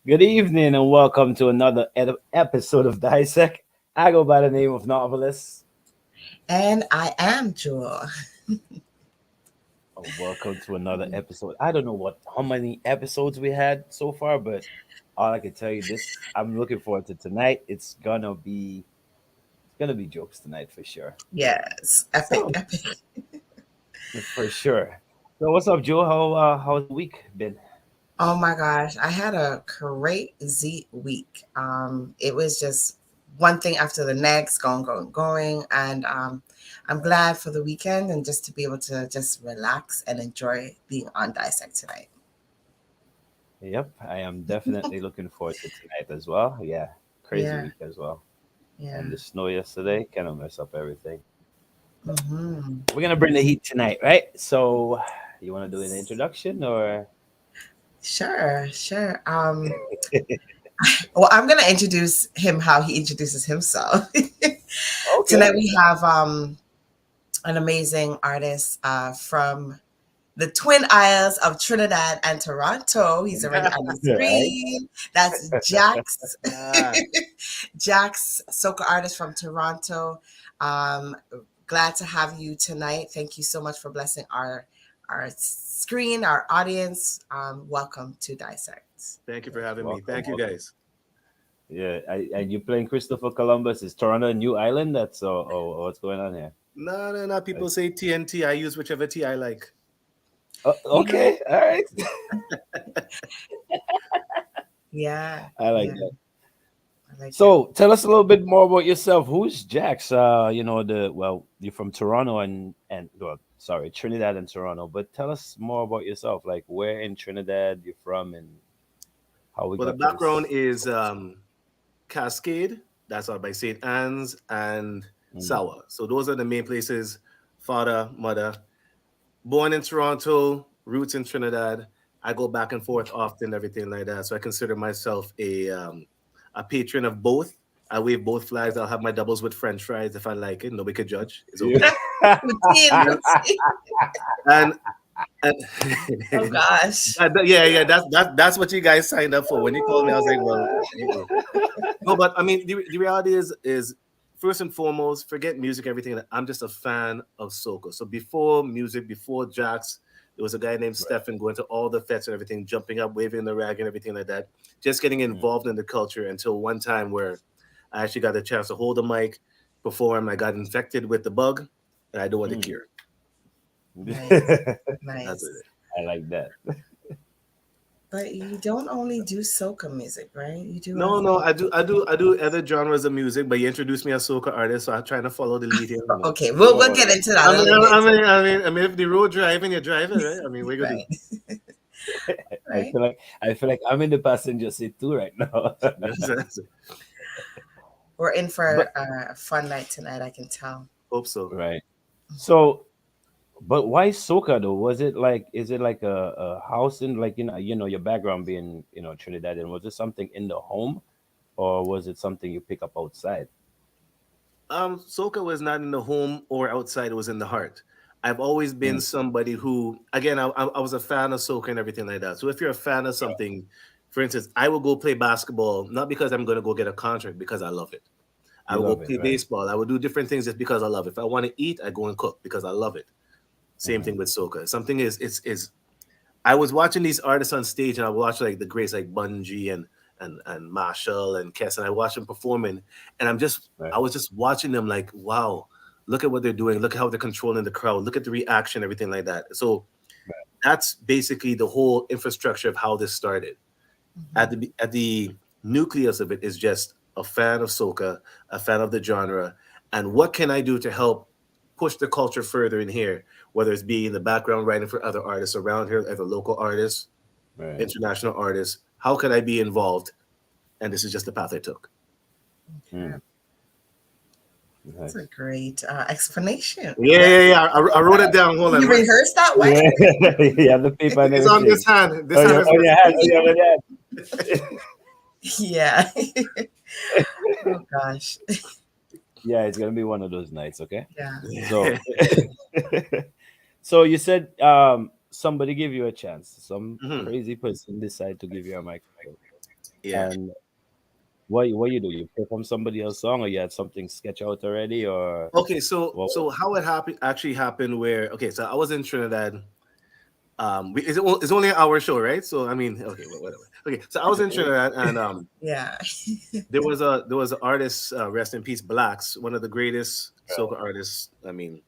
Good evening and welcome to another episode of Dissect. I go by the name of Novelist. And I am Jewel. Welcome to another episode. I don't know how many episodes we had so far, but all I can tell you this, I'm looking forward to tonight. It's gonna be jokes tonight for sure. Yes, epic, So epic. for sure. So what's up, Joe? How's the week been? Oh my gosh, I had a crazy week. It was just one thing after the next, going, and I'm glad for the weekend and just to be able to just relax and enjoy being on Dissect tonight. Yep, I am definitely looking forward to tonight as well. Yeah, crazy Yeah, week as well. yeah. And the snow yesterday kind of messed up everything. Mm-hmm. We're gonna bring the heat tonight, right? So, you want to do an introduction or? Sure, sure. Well, I'm gonna introduce him how he introduces himself. Okay. Tonight we have an amazing artist from the Twin Isles of Trinidad and Toronto. He's already on the Right. screen. That's Jaxx. Ah, Jaxx Soca artist from Toronto. Um, Glad to have you tonight. Thank you so much for blessing our screen, our audience. Welcome to Dissect. thank you for having me. Welcome, Thank you, welcome. guys. Yeah, and you playing Christopher Columbus? Is Toronto a new island? That's what's going on here? No, no, no. Like, People say TNT. I use whichever T I like. You know, okay, all right. yeah, I like yeah, that. I like it. So, tell us a little bit more about yourself. Who's Jax? You're from Toronto and Trinidad and Toronto. But tell us more about yourself. Like, where in Trinidad you're from and how we Well, the got to background this. is Cascade. That's out by St. Anne's and Mm, Sawa. So those are the main places. Father, mother. Born in Toronto, roots in Trinidad. I go back and forth often, everything like that. So I consider myself a patron of both. I wave both flags. I'll have my doubles with French fries if I like it. Nobody could judge. It's yeah. okay. Routine, And routine. and, and Oh gosh. yeah, yeah. That's what you guys signed up for. When you called me, I was like, well, hey. No, but I mean, the reality is first and foremost, forget music, everything. I'm just a fan of soca. So before music, before Jax, there was a guy named Right. Stefan going to all the fets and everything, jumping up, waving the rag and everything like that. Just getting Mm, involved in the culture until one time where I actually got a chance to hold the mic, perform. I got infected with the bug, and I don't want to mm. cure. Nice, That's nice. it. I like that. But you don't only do soca music, right? You do No, other. no, I do other genres of music, but you introduced me as soca artist, so I'm trying to follow the lead here. You know. Okay, we'll Whoa. get into that I a mean, little I bit. mean, I mean, I mean, if the road driving, you're driving, right? I mean, we're gonna do. Right, I right. feel like I'm in the passenger seat too right now. We're in for But a fun night tonight. I can tell. Hope so. right. So, but why soca though? Is it like a house in like your background being Trinidadian? Was it something in the home, or was it something you pick up outside? Soca was not in the home or outside; it was in the heart. I've always been Mm, somebody who, again, I was a fan of soca and everything like that. So if you're a fan of right. something, for instance, I will go play basketball not because I'm going to go get a contract, because I love it. I You will go love it, play right? baseball. I will do different things just because I love it. If I want to eat, I go and cook because I love it. Same Hmm. thing with soca. Something is I was watching these artists on stage, and I watched like the greats like Bungie and Marshall and Kess, and I watched them performing, and Right. I was just watching them like, wow, look at what they're doing, look at how they're controlling the crowd, look at the reaction, everything like that. So that's basically the whole infrastructure of how this started. Mhm. At the nucleus of it is just a fan of soca, a fan of the genre, and what can I do to help push the culture further in here, whether it's being in the background writing for other artists around here, other local artists, Right. international artists. How could I be involved? And this is just the path I took. Okay, Mm, that's a nice. great explanation. Yeah, Yeah, yeah, yeah. I wrote it down. Hold on. you rehearsed that way. Yeah, you have the paper and It's on this everything. hand. This Oh, hand your is on your hand. Oh, missing. yeah, on your Yeah. Oh gosh. yeah, it's gonna be one of those nights. Okay. Yeah. So, so you said somebody gave you a chance. Some Mhm. crazy person decided to give you a microphone. Yeah. And what you do? You perform somebody else's song, or you had something sketch out already, or Okay, so what? how it happened actually happened where, okay, so I was in Trinidad. It's only an hour show, right? So I mean, okay, whatever. Okay, so I was in Trinidad, and Yeah. there was an artist, rest in peace, Blacks, one of the greatest soca artists. I mean,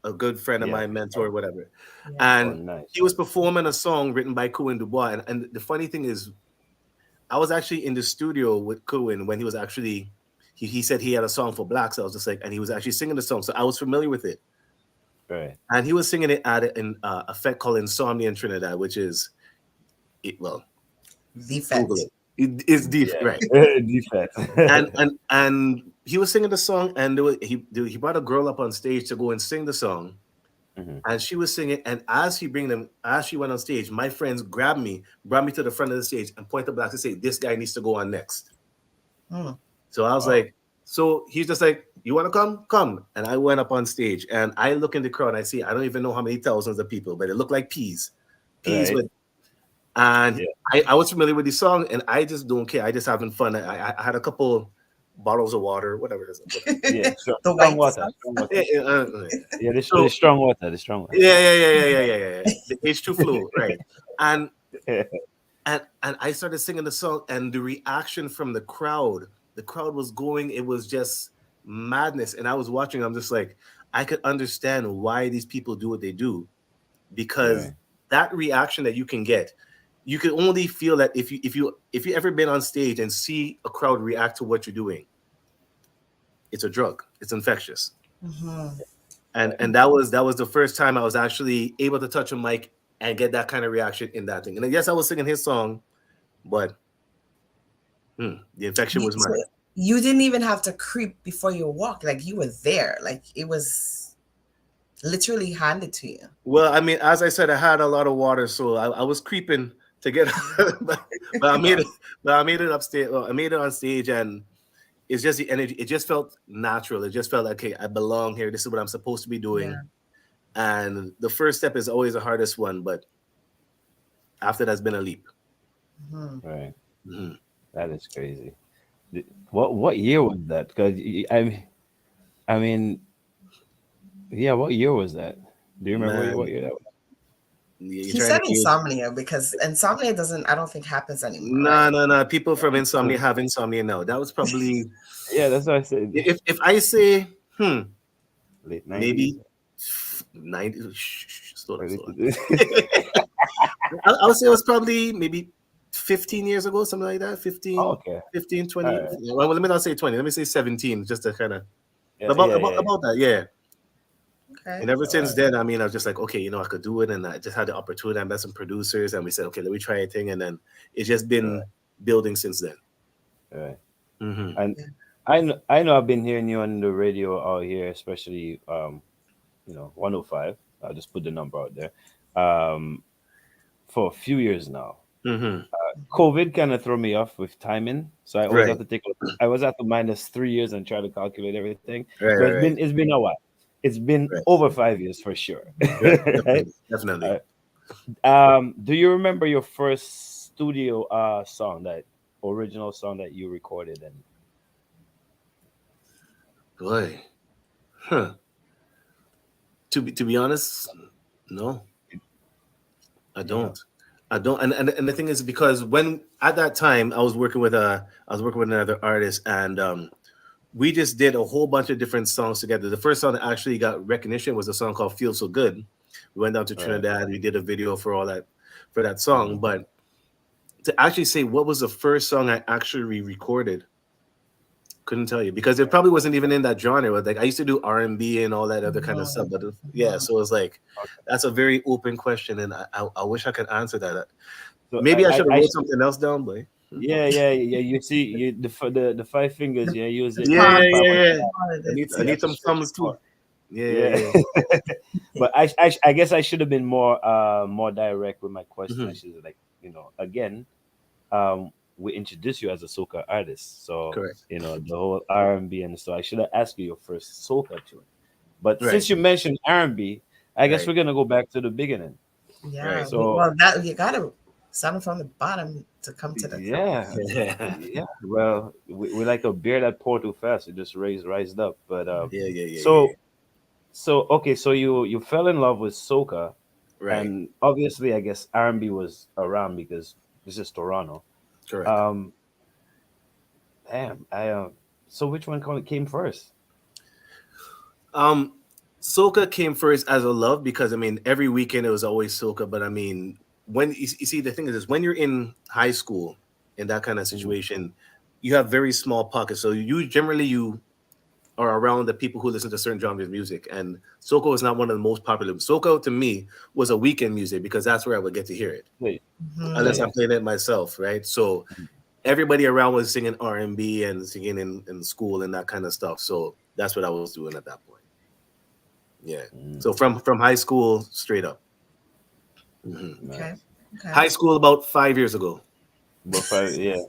a good friend of Yeah. mine, mentor, whatever. Yeah. Oh, And nice. he was performing a song written by Cohen Dubois. And the funny thing is, I was actually in the studio with Cohen when he was actually, he said he had a song for Blacks. I was just like, and he was actually singing the song. So I was familiar with it. Right. And he was singing it at an effect called Insomnia in Trinidad, which is, well, Google Defect. it. It's deep, Yeah. right? Defect. And he was singing the song, and he brought a girl up on stage to go and sing the song, Mhm. and she was singing. And as she went on stage, my friends grabbed me, brought me to the front of the stage, and pointed back to say, "This guy needs to go on next." Mm. So I was Wow. like, so he's just like, "You want to come? Come." And I went up on stage, and I look in the crowd, and I see, I don't even know how many thousands of people, but it looked like peas Right. with. And Yeah. I was familiar with the song, and I just don't care. I just having fun. I had a couple bottles of water, whatever it is. Whatever. Yeah. The Strong white water. stuff. Strong water. Yeah, Yeah. The so strong water. The strong water. yeah. The H2 flow, right? And and I started singing the song, and the reaction from the crowd was going. It was just madness, and I was watching. I'm just like, I could understand why these people do what they do, because Right. that reaction that you can get, you can only feel that if you ever been on stage and see a crowd react to what you're doing. It's a drug. It's infectious. Mhm. And that was the first time I was actually able to touch a mic and get that kind of reaction in that thing. And yes, I was singing his song, but the infection was So mine. you didn't even have to creep before you walk. Like you were there. Like it was literally handed to you. Well, I mean, as I said, I had a lot of water, so I was creeping to get, but I made it. But I made it upstage. Well, I made it on stage, and it's just the energy. It just felt natural. It just felt like, okay, I belong here. This is what I'm supposed to be doing. Yeah. And the first step is always the hardest one, but after that's been a leap. Mhm. Right. Mhm. That is crazy. What year was that? Because I mean, yeah. What year was that? Do you remember what Man, year that was? you're He trying said to age. insomnia because insomnia doesn't, I don't think happens anymore, right? No, no, no. People from insomnia have insomnia now. That was probably, Yeah, that's what I said. if I say, Late '90s. maybe 90. Slow down, Early slow down. 2000s. I would say it was probably maybe 15 years ago, something like that. Oh, 15, okay. 15, All 20. right. Well, let me not say 20. Let me say 17, just to kind of, Yeah, yeah, yeah, yeah. about that. Yeah. Okay. And ever All since right. then, I mean, I was just like, okay, I could do it. And I just had the opportunity. I met some producers, and we said, okay, let me try a thing. And then it's just All been right. building since then. All right. Hmm. And Yeah. I know I've been hearing you on the radio out here, especially 105. I'll just put the number out there. Um, for a few years now. Hmm. COVID kind of threw me off with timing, so I always have Right. to I always have to minus 3 years and try to calculate everything. Right. But Right. Right. it's been a while. It's been Right. over 5 years for sure. Right. Right? Definitely. Definitely. Uh, do you remember your first studio song, that original song that you recorded? And Boy. Huh. To be honest, no, I no, don't. I don't. And the thing is, because when at that time I was working with another artist, and we just did a whole bunch of different songs together. The first song that actually got recognition was a song called "Feel So Good." We went down to right? Trinidad. We did a video for all that, for that song. Hmm. But to actually say what was the first song I actually recorded, couldn't tell you, because it probably wasn't even in that genre. But like, I used to do R&B and all that other kind of stuff. Mhm. But yeah, Mhm. so it's like, Okay. that's a very open question, and I wish I could answer that. So Maybe I should have wrote something else down, but yeah, yeah, yeah. You see, the five fingers. The, Yeah, use the it. yeah, Yeah, palm, yeah, proper. yeah, yeah. the I You need have to some stretch thumbs it too. more. Yeah, Yeah. yeah, But I guess I should have been more direct with my yeah. question. I Hmm. should have, like, again, we introduced you as a soca artist, so Correct. the whole R&B, and so I should have asked you your first soca tune. But Right, since you mentioned R&B, I guess right, we're gonna go back to the beginning. yeah. right. So Well, that you gotta starting from the bottom to come to the top. Yeah, Yeah, yeah. Well, we like a beer that pour too fast. It just rised up. But yeah, yeah, yeah, yeah. so okay, so you fell in love with soca, Right, and obviously, I guess R&B was around because this is Toronto. correct. Um, damn, I so which one came first? Um, Soca came first as a love because I mean every weekend it was always soca. But I mean when you see the thing is when you're in high school in that kind of Mhm. situation, you have very small pockets. So you generally you are around the people who listen to certain genres of music, and soca was not one of the most popular. Soca to me was a weekend music because that's where I would get to hear it, Wait, yeah, unless Mhm. I'm yeah. playing it myself, right? So everybody around was singing R&B and singing in school and that kind of stuff. So that's what I was doing at that point. Yeah. Mm, So from high school straight up. Mhm. Okay. nice. Okay. High school about 5 years ago. But five, yeah.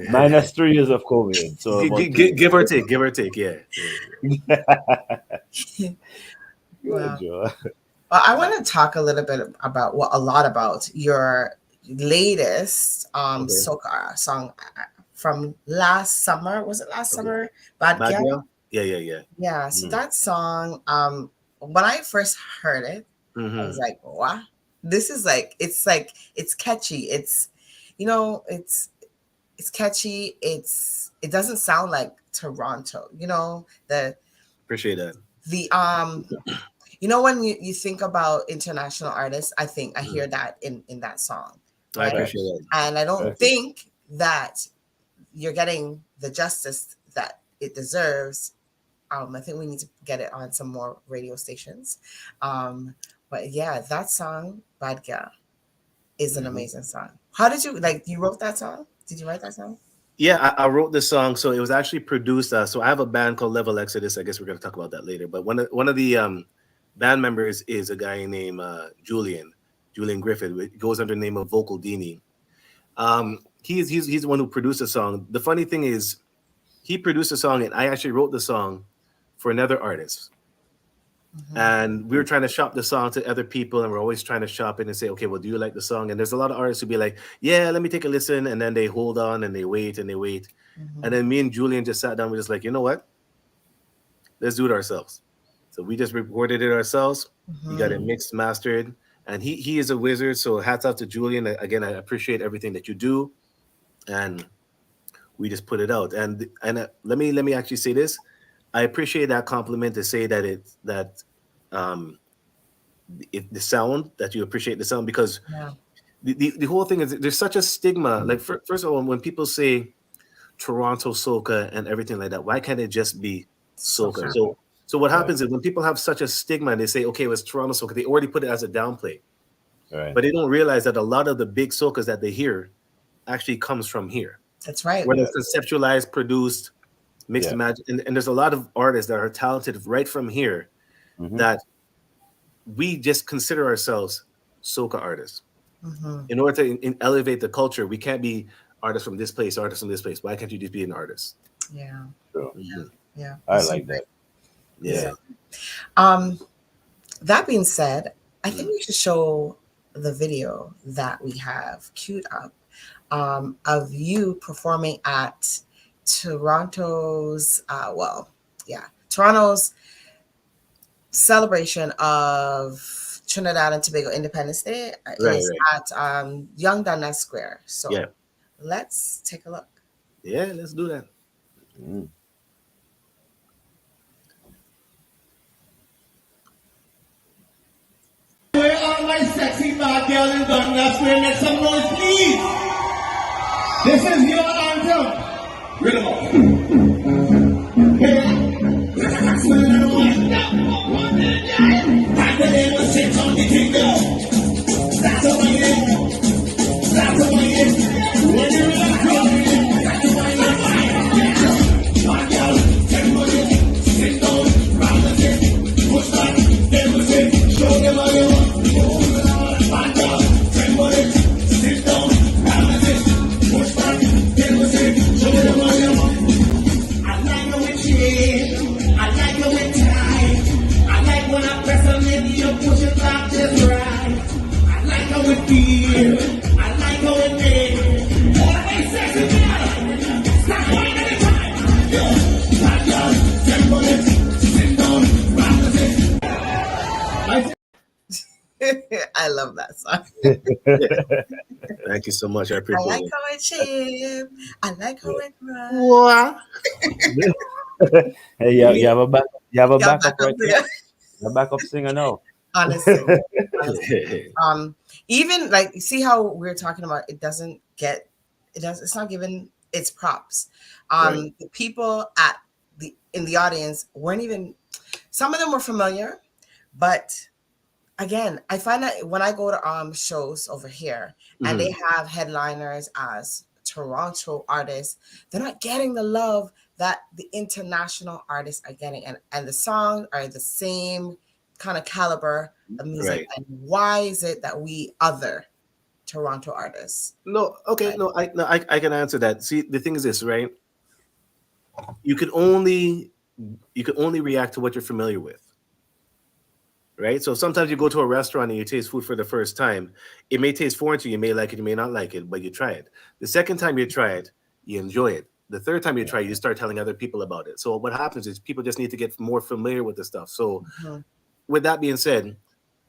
Minus 3 years of COVID, so about two Give or years. take, give or take. Yeah. Yeah. Good, Wow. Joe. Well, I want to talk a little bit about a lot about your latest Okay. soca song from last summer. Was it last Okay. summer? Bad Bad Girl? girl. Yeah. Yeah. Yeah. Yeah. So Mm, that song, when I first heard it, I was Mm-hmm. like, what? This is like it's catchy. It's it's catchy. It doesn't sound like Toronto. Appreciate that. The when you think about international artists, I think I Mhm. hear that in that song, I right? appreciate facts, that. And I don't facts. think that you're getting the justice that it deserves. I think we need to get it on some more radio stations. But yeah, that song, Bad Girl, is an Hmm. amazing song. How did you like? You wrote that song? Did you write that song? Yeah, I wrote this song, so it was actually produced. So I have a band called Level Exodus. I guess we're gonna talk about that later. But one of the band members is a guy named Julian Griffith. It goes under the name of Vocal Dini. He's the one who produced the song. The funny thing is, he produced the song, and I actually wrote the song for another artist. Hmm. And we were trying to shop the song to other people, and we're always trying to shop it and say, okay, well, do you like the song? And there's a lot of artists who be like, yeah, let me take a listen, and then they hold on and they wait and they wait. And Hmm. then me and Julian just sat down. We're just like, you know what? Let's do it ourselves. So we just recorded it ourselves. We got it Hmm. Mm, mixed, mastered, and he is a wizard. So hats off to Julian. Again, I appreciate everything that you do, and we just put it out. And let me actually say this. I appreciate that compliment to say that um the sound that you appreciate the sound because Yeah, the whole thing is there's such a stigma. Like first of all, when people say Toronto soca and everything like that, why can't it just be so soca? good. Soca. So what happens Facts. is when people have such a stigma and they say, okay, it was Toronto soca, they already put it as a downplay, Right. but they don't realize that a lot of the big soca's that they hear actually comes from here, That's right. whether Yeah. it's conceptualized, produced, mixed Yeah. and matched, and there's a lot of artists that are talented right from here Hmm. that we just consider ourselves soca artists. Hmm. In order to elevate the culture, we can't be artists from this place, artists from this place. Why can't you just be an artist? Yeah, Sure. yeah, Mhm. yeah. I It's so like great. that. Yeah. Yeah. Um, that being said, I think Mhm. we should show the video that we have queued up of you performing at Toronto's, Toronto's celebration of Trinidad and Tobago Independence Day Right, is right. at Young Dundas Square. Yeah. So let's take a look. Yeah, let's do that. Mm. Where are my sexy bad girl in Dundas Square? Make some noise, please. This is your anthem. Rhythm up. And the name was sit on the finger. That's a way. That's a way. When you relax, that's a way. Bad girl, take money, sit down, round the tip, push back, they will say, show them how you want. Bad girl, take money, sit down, round the tip, push back, they will say, show them how you want. I like feel. I like how it feels. All the way sexy, girl. Stop going anytime. Yo, that girl, temple it, sit down, rock the thing. I love that song. Thank you so much. I I appreciate like it. how it chip. I like how it runs. What? Hey, you have a back, you have a Yeah, backup back up right there. now. A backup singer now. Honestly. Even like see how we're talking about it's not given its props. Right. The people in the audience weren't even, some of them were familiar, but again, I find that when I go to shows over here and they have headliners as Toronto artists, they're not getting the love that the international artists are getting, and the songs are the same kind of caliber of music. Right. And why is it that we other Toronto artists? No, okay, Right. I can answer that. See, the thing is this, right? You can only react to what you're familiar with. Right? So sometimes you go to a restaurant and you taste food for the first time. It may taste foreign to you, you may like it, you may not like it, but you try it. The second time you try it, you enjoy it. The third time you try it, you start telling other people about it. So what happens is people just need to get more familiar with the stuff. So with that being said,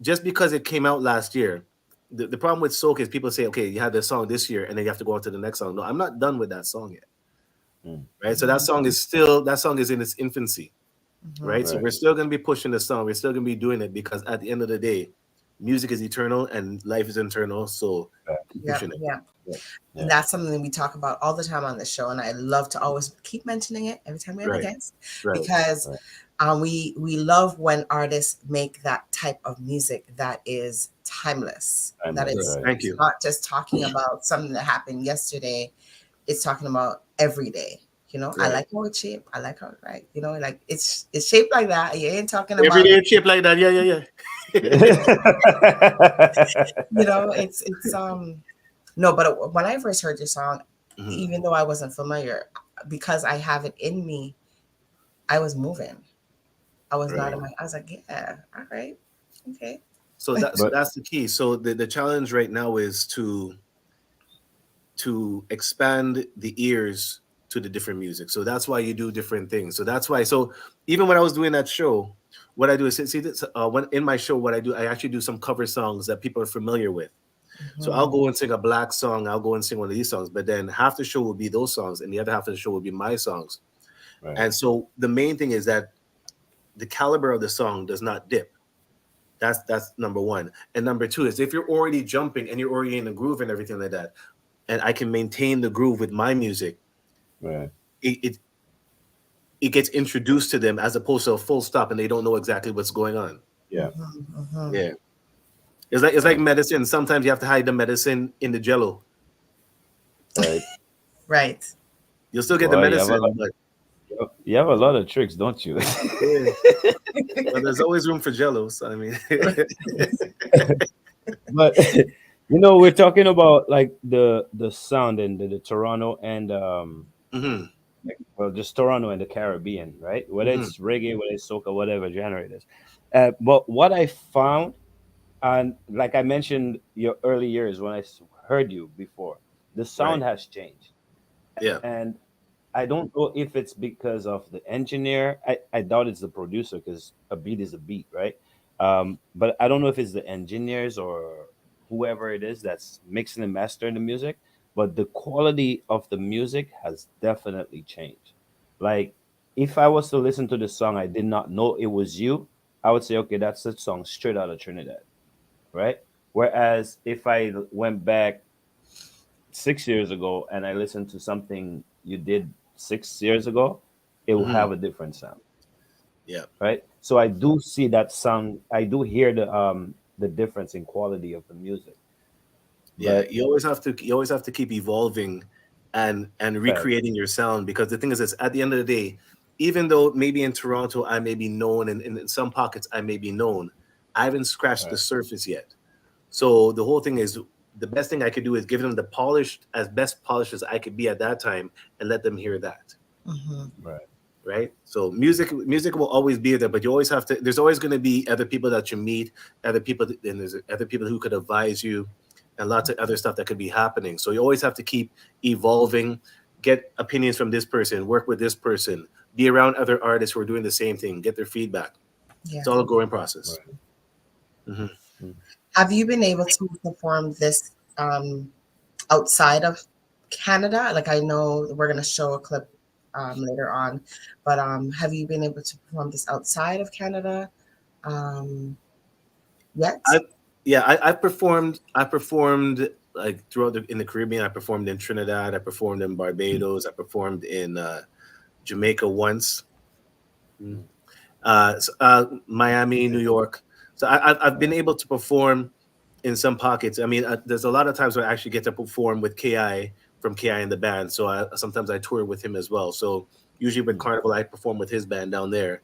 just because it came out last year, the problem with soca is people say, okay, you had this song this year and then you have to go on to the next song. No, I'm not done with that song yet. Right? So that song is in its infancy. Right? So we're still going to be pushing the song. We're still going to be doing it because at the end of the day, music is eternal and life is eternal. So keep pushing it. Yeah. And that's something that we talk about all the time on the show, and I love to always keep mentioning it every time we have a guest, because we love when artists make that type of music that is timeless. That is Thank you. not just talking about something that happened yesterday; it's talking about every day. You know, I like how it's shaped. I like how like it's shaped like that. You ain't talking about every day it's shaped like that. Yeah. It's no, but when I first heard your song, even though I wasn't familiar, because I have it in me, I was moving. I was not in my. I was like, yeah, all right, okay. So that's the key. So the challenge right now is to expand the ears to the different music. So that's why you do different things. So that's why. So even when I was doing that show, what I do is see this. When in my show, what I do, I actually do some cover songs that people are familiar with. So I'll go and sing a black song. I'll go and sing one of these songs, but then half the show will be those songs, and the other half of the show will be my songs. And so the main thing is that the caliber of the song does not dip. That's number one. And number two is if you're already jumping and you're already in the groove and everything like that, and I can maintain the groove with my music, it gets introduced to them as opposed to a full stop and they don't know exactly what's going on. Yeah. It's like medicine. Sometimes you have to hide the medicine in the jello. Right. You'll still get the medicine, but you have a lot of tricks, don't you? But there's always room for jello. So I mean, but we're talking about like the sound and the Toronto and well, just Toronto and the Caribbean, right? Whether it's reggae, whether it's soca, whatever genre it is. But what I found, and like I mentioned, your early years when I heard you before, the sound has changed. And I don't know if it's because of the engineer. I doubt it's the producer because a beat is a beat, right? But I don't know if it's the engineers or whoever it is that's mixing and mastering the music. But the quality of the music has definitely changed. Like, if I was to listen to the song, I did not know it was you, I would say, okay, that's a song straight out of Trinidad, right? Whereas if I went back 6 years ago and I listened to something you did 6 years ago, it will have a different sound. Right. So I do see that sound. I do hear the difference in quality of the music. But you always have to keep evolving and recreating your sound, because the thing is this, at the end of the day, even though maybe in Toronto I may be known and in some pockets I may be known, I haven't scratched the surface yet. So the whole thing is, the best thing I could do is give them the best polished as I could be at that time and let them hear that. Right. So music will always be there, but you always there's always going to be other people that you meet, other people, and there's other people who could advise you. and lots of other stuff that could be happening. So you always have to keep evolving, get opinions from this person, work with this person, be around other artists who are doing the same thing, get their feedback. Yeah. It's all a growing process. Right. Hmm. Have you been able to perform this outside of Canada? Like I know we're gonna show a clip later on, but have you been able to perform this outside of Canada yet? I performed like throughout in the Caribbean. I performed in Trinidad. I performed in Barbados. I performed in Jamaica once. Mm. Miami, New York. So I've been able to perform in some pockets. I mean, there's a lot of times where I actually get to perform with Ki from Ki and the band. So sometimes I tour with him as well. So usually with Carnival, I perform with his band down there.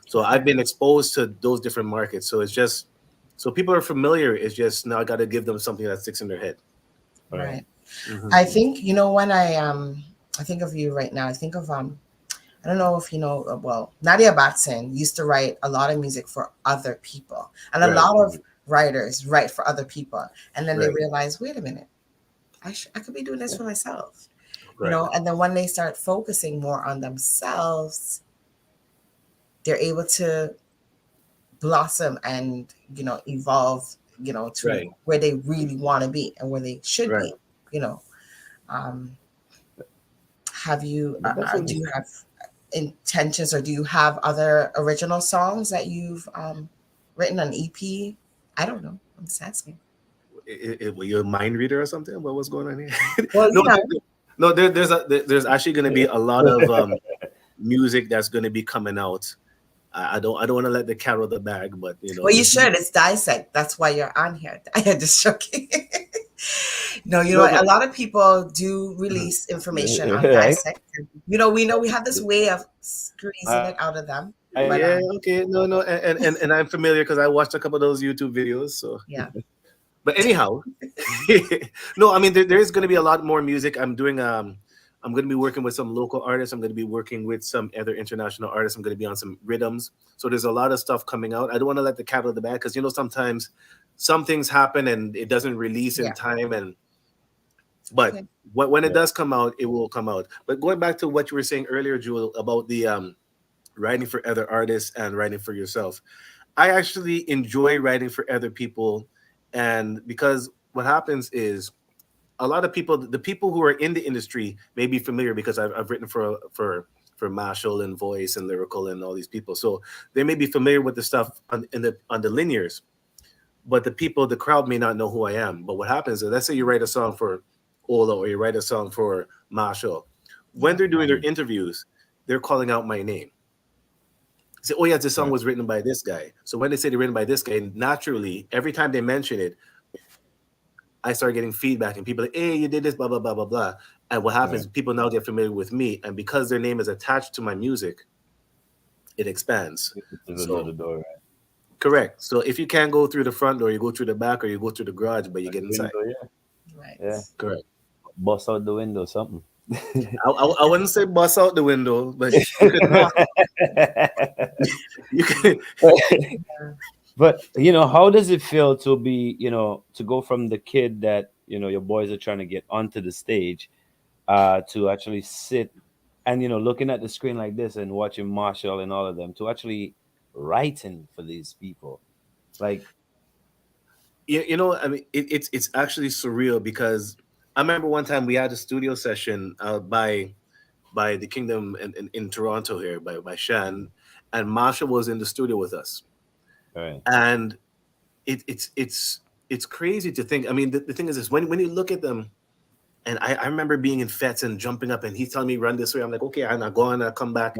So I've been exposed to those different markets. So it's just so people are familiar. It's just now I got to give them something that sticks in their head. Right. Mhm. I think when I think of you right now, I think of I don't know if you know, well, Nadia Batson used to write a lot of music for other people, and a Right. lot of writers write for other people, and then they Right. realize, wait a minute, I could be doing this for myself, Right. and then when they start focusing more on themselves, they're able to blossom and evolve, to Right. where they really want to be and where they should Right. be, you know. Um, have you But do definitely, you have intentions, or do you have other original songs that you've written on EP? I don't know. I'm just asking. Were you a mind reader or something? What was going on here? Well, No, no. There's actually going to be a lot of music that's going to be coming out. I don't want to let the cat out of the bag, but well, you there's should. It's Dissect. That's why you're on here. I had just joking. No, no, a but lot of people do mhm. release information on right? Dissect. We know we have this way of squeezing it out of them, I but Yeah, okay, no, and I'm familiar because I watched a couple of those YouTube videos. So, yeah, but anyhow, no, I mean there is going to be a lot more music. I'm going to be working with some local artists. I'm going to be working with some other international artists. I'm going to be on some rhythms. So there's a lot of stuff coming out. I don't want to let the cat out of the bag because sometimes some things happen and it doesn't release in yeah. time. But Okay. when it yeah. does come out, it will come out. But going back to what you were saying earlier, Jewel, about the writing for other artists and writing for yourself. I actually enjoy writing for other people, and because what happens is a lot of people, the people who are in the industry, may be familiar because I've written for Marshall and Voice and Lyrical and all these people, so they may be familiar with the stuff on the linears. But the crowd may not know who I am. But what happens is, let's say you write a song for Ola or you write a song for Marshall. When Yeah. they're doing their Mhm. interviews, they're calling out my name. Say, oh yeah, this song Right. was written by this guy. So when they say they're written by this guy, naturally, every time they mention it, I start getting feedback and people are like, hey, you did this, blah, blah, blah, blah, blah. And what happens, Right. people now get familiar with me. And because their name is attached to my music, it expands. There's So another door, right? correct. So if you can't go through the front door, you go through the back or you go through the garage, but you Out get the inside. window, yeah. Right. Yeah. Correct. Bust out the window, something. I wouldn't say bust out the window, but you could knock. You could. But how does it feel to be, to go from the kid that, your boys are trying to get onto the stage, to actually sit and, looking at the screen like this and watching Marshall and all of them, to actually writing for these people. Like, I mean, it's actually surreal because I remember one time we had a studio session by the Kingdom in Toronto here by Shan, and Marsha was in the studio with us, right. and it's crazy to think. I mean, the thing is this: when you look at them, and I remember being in Fets and jumping up, and he's telling me run this way. I'm like, okay, I'm not going. I come back,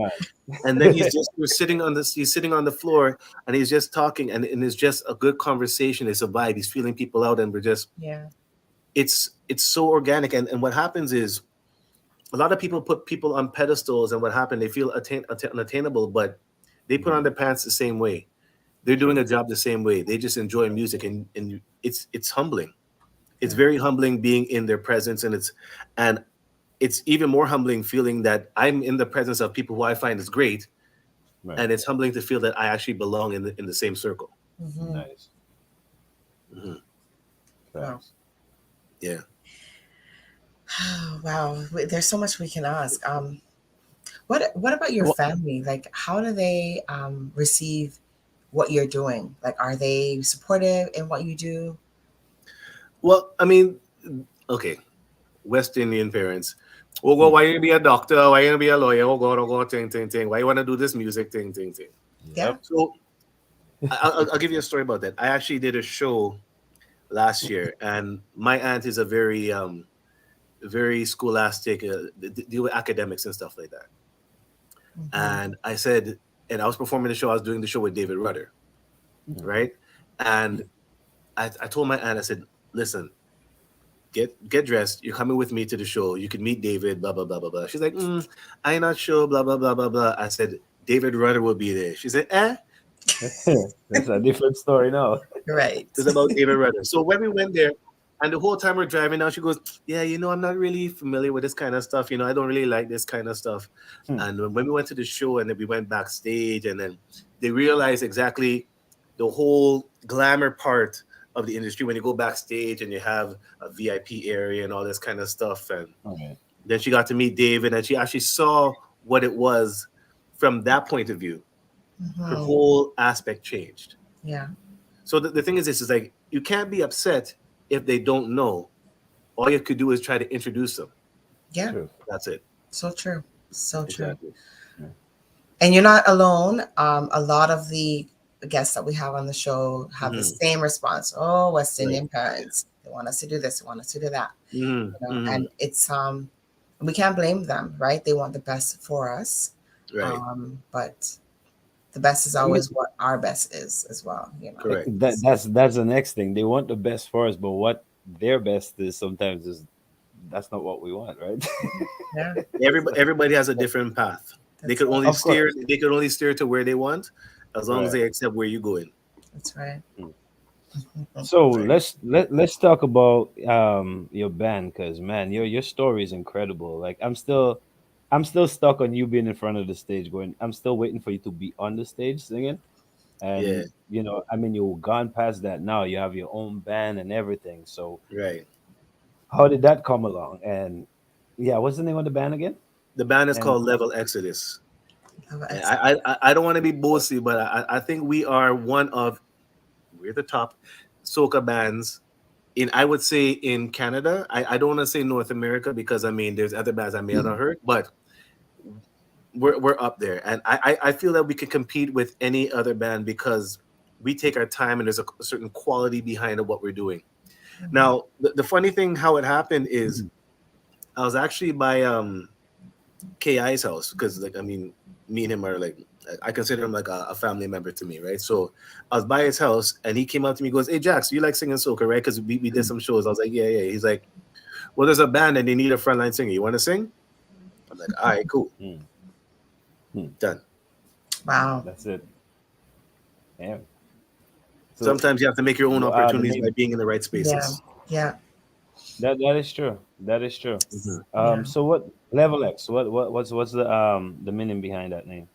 and then he's sitting on the floor, and he's just talking, and it's just a good conversation. It's a vibe. He's feeling people out, and we're just Yeah. it's so organic. And what happens is a lot of people put people on pedestals, and what happened, they feel unattainable, but they put on Mhm. their pants the same way. They're doing True. a job the same way. They just enjoy music, and it's humbling. It's Yeah. very humbling being in their presence, and it's even more humbling feeling that I'm in the presence of people who I find is great, Right. and it's humbling to feel that I actually belong in the same circle. Hmm. Nice. Mhm. Wow. Thanks. Yeah. Wow, there's so much we can ask. What about your Well, family? Like, how do they receive what you're doing? Like, are they supportive in what you do? Well, I mean, okay, West Indian parents. Oh God, hmm, why you be a doctor? Why you be a lawyer? Oh God, ting, ting, ting. Why you want to do this music thing, ting, ting? Yeah. yep. So I'll give you a story about that. I actually did a show last year, and my aunt is a very scholastic, deal with academics and stuff like that. Hmm. And I said, and I was performing the show. I was doing the show with David Rudder, Hmm, right? And I told my aunt, I said, listen, get dressed. You're coming with me to the show. You can meet David. Blah blah blah blah blah. She's like, I'm not sure. Blah blah blah blah blah. I said, David Rudder will be there. She said, eh. That's a different story now. Right. It's about David Rudder. So when we went there, and the whole time we're driving now, she goes, yeah, I'm not really familiar with this kind of stuff. I don't really like this kind of stuff. Hmm, And when we went to the show and then we went backstage, and then they realized exactly the whole glamour part of the industry when you go backstage and you have a VIP area and all this kind of stuff. And okay. then she got to meet David, and she actually saw what it was from that point of view. Her Hmm. whole aspect changed. Yeah. So the thing is, this is like, you can't be upset if they don't know. All you could do is try to introduce them. Yeah. True. That's it. So true. So true. Exactly. Yeah. And you're not alone. A lot of the guests that we have on the show have the Hmm. same response. Oh, West Right. Indian parents. They want us to do this, they want us to do that. Hmm. Hmm. And it's we can't blame them, right? They want the best for us. Right. But the best is I mean, always what our best is as well, Correct. that's the next thing. They want the best for us, but what their best is sometimes is that's not what we want, right? Yeah, Everybody has a different path. They that's could right. only Of steer. course. They could only steer to where they want, as long as Right. they accept where you're going. That's right. Mm. Mhm. So Right. let's talk about your band, because man, your story is incredible. Like I'm still stuck on you being in front of the stage going, I'm still waiting for you to be on the stage singing. Yeah. And I mean, you've gone past that now. You have your own band and everything. So Right. how did that come along? And yeah, what's the name of the band again? The band is And called Level Exodus. Oh, And excellent. I don't want to be bossy, but I think we're the top soca bands in, I would say, in Canada. I don't want to say North America, because I mean there's other bands I may not have heard, but we're up there, and I feel that we can compete with any other band because we take our time and there's a certain quality behind what we're doing. Mhm. Now the funny thing how it happened is I was actually by KI's house, because like, I mean, me and him are like, I consider him like a family member to me, right? So I was by his house and he came up to me, goes, hey Jax, you like singing soca, right? Because we did some shows. I was like, yeah, yeah. He's like, well, there's a band and they need a frontline singer, you want to sing? I'm like, all right, cool, mm, mm, done. Wow. that's it. Yeah. So Sometimes you have to make your own the opportunities by name, being in the right Yeah. spaces. Yeah. that is true. That is true. Mhm. Yeah. So what level X? What's the meaning behind that name?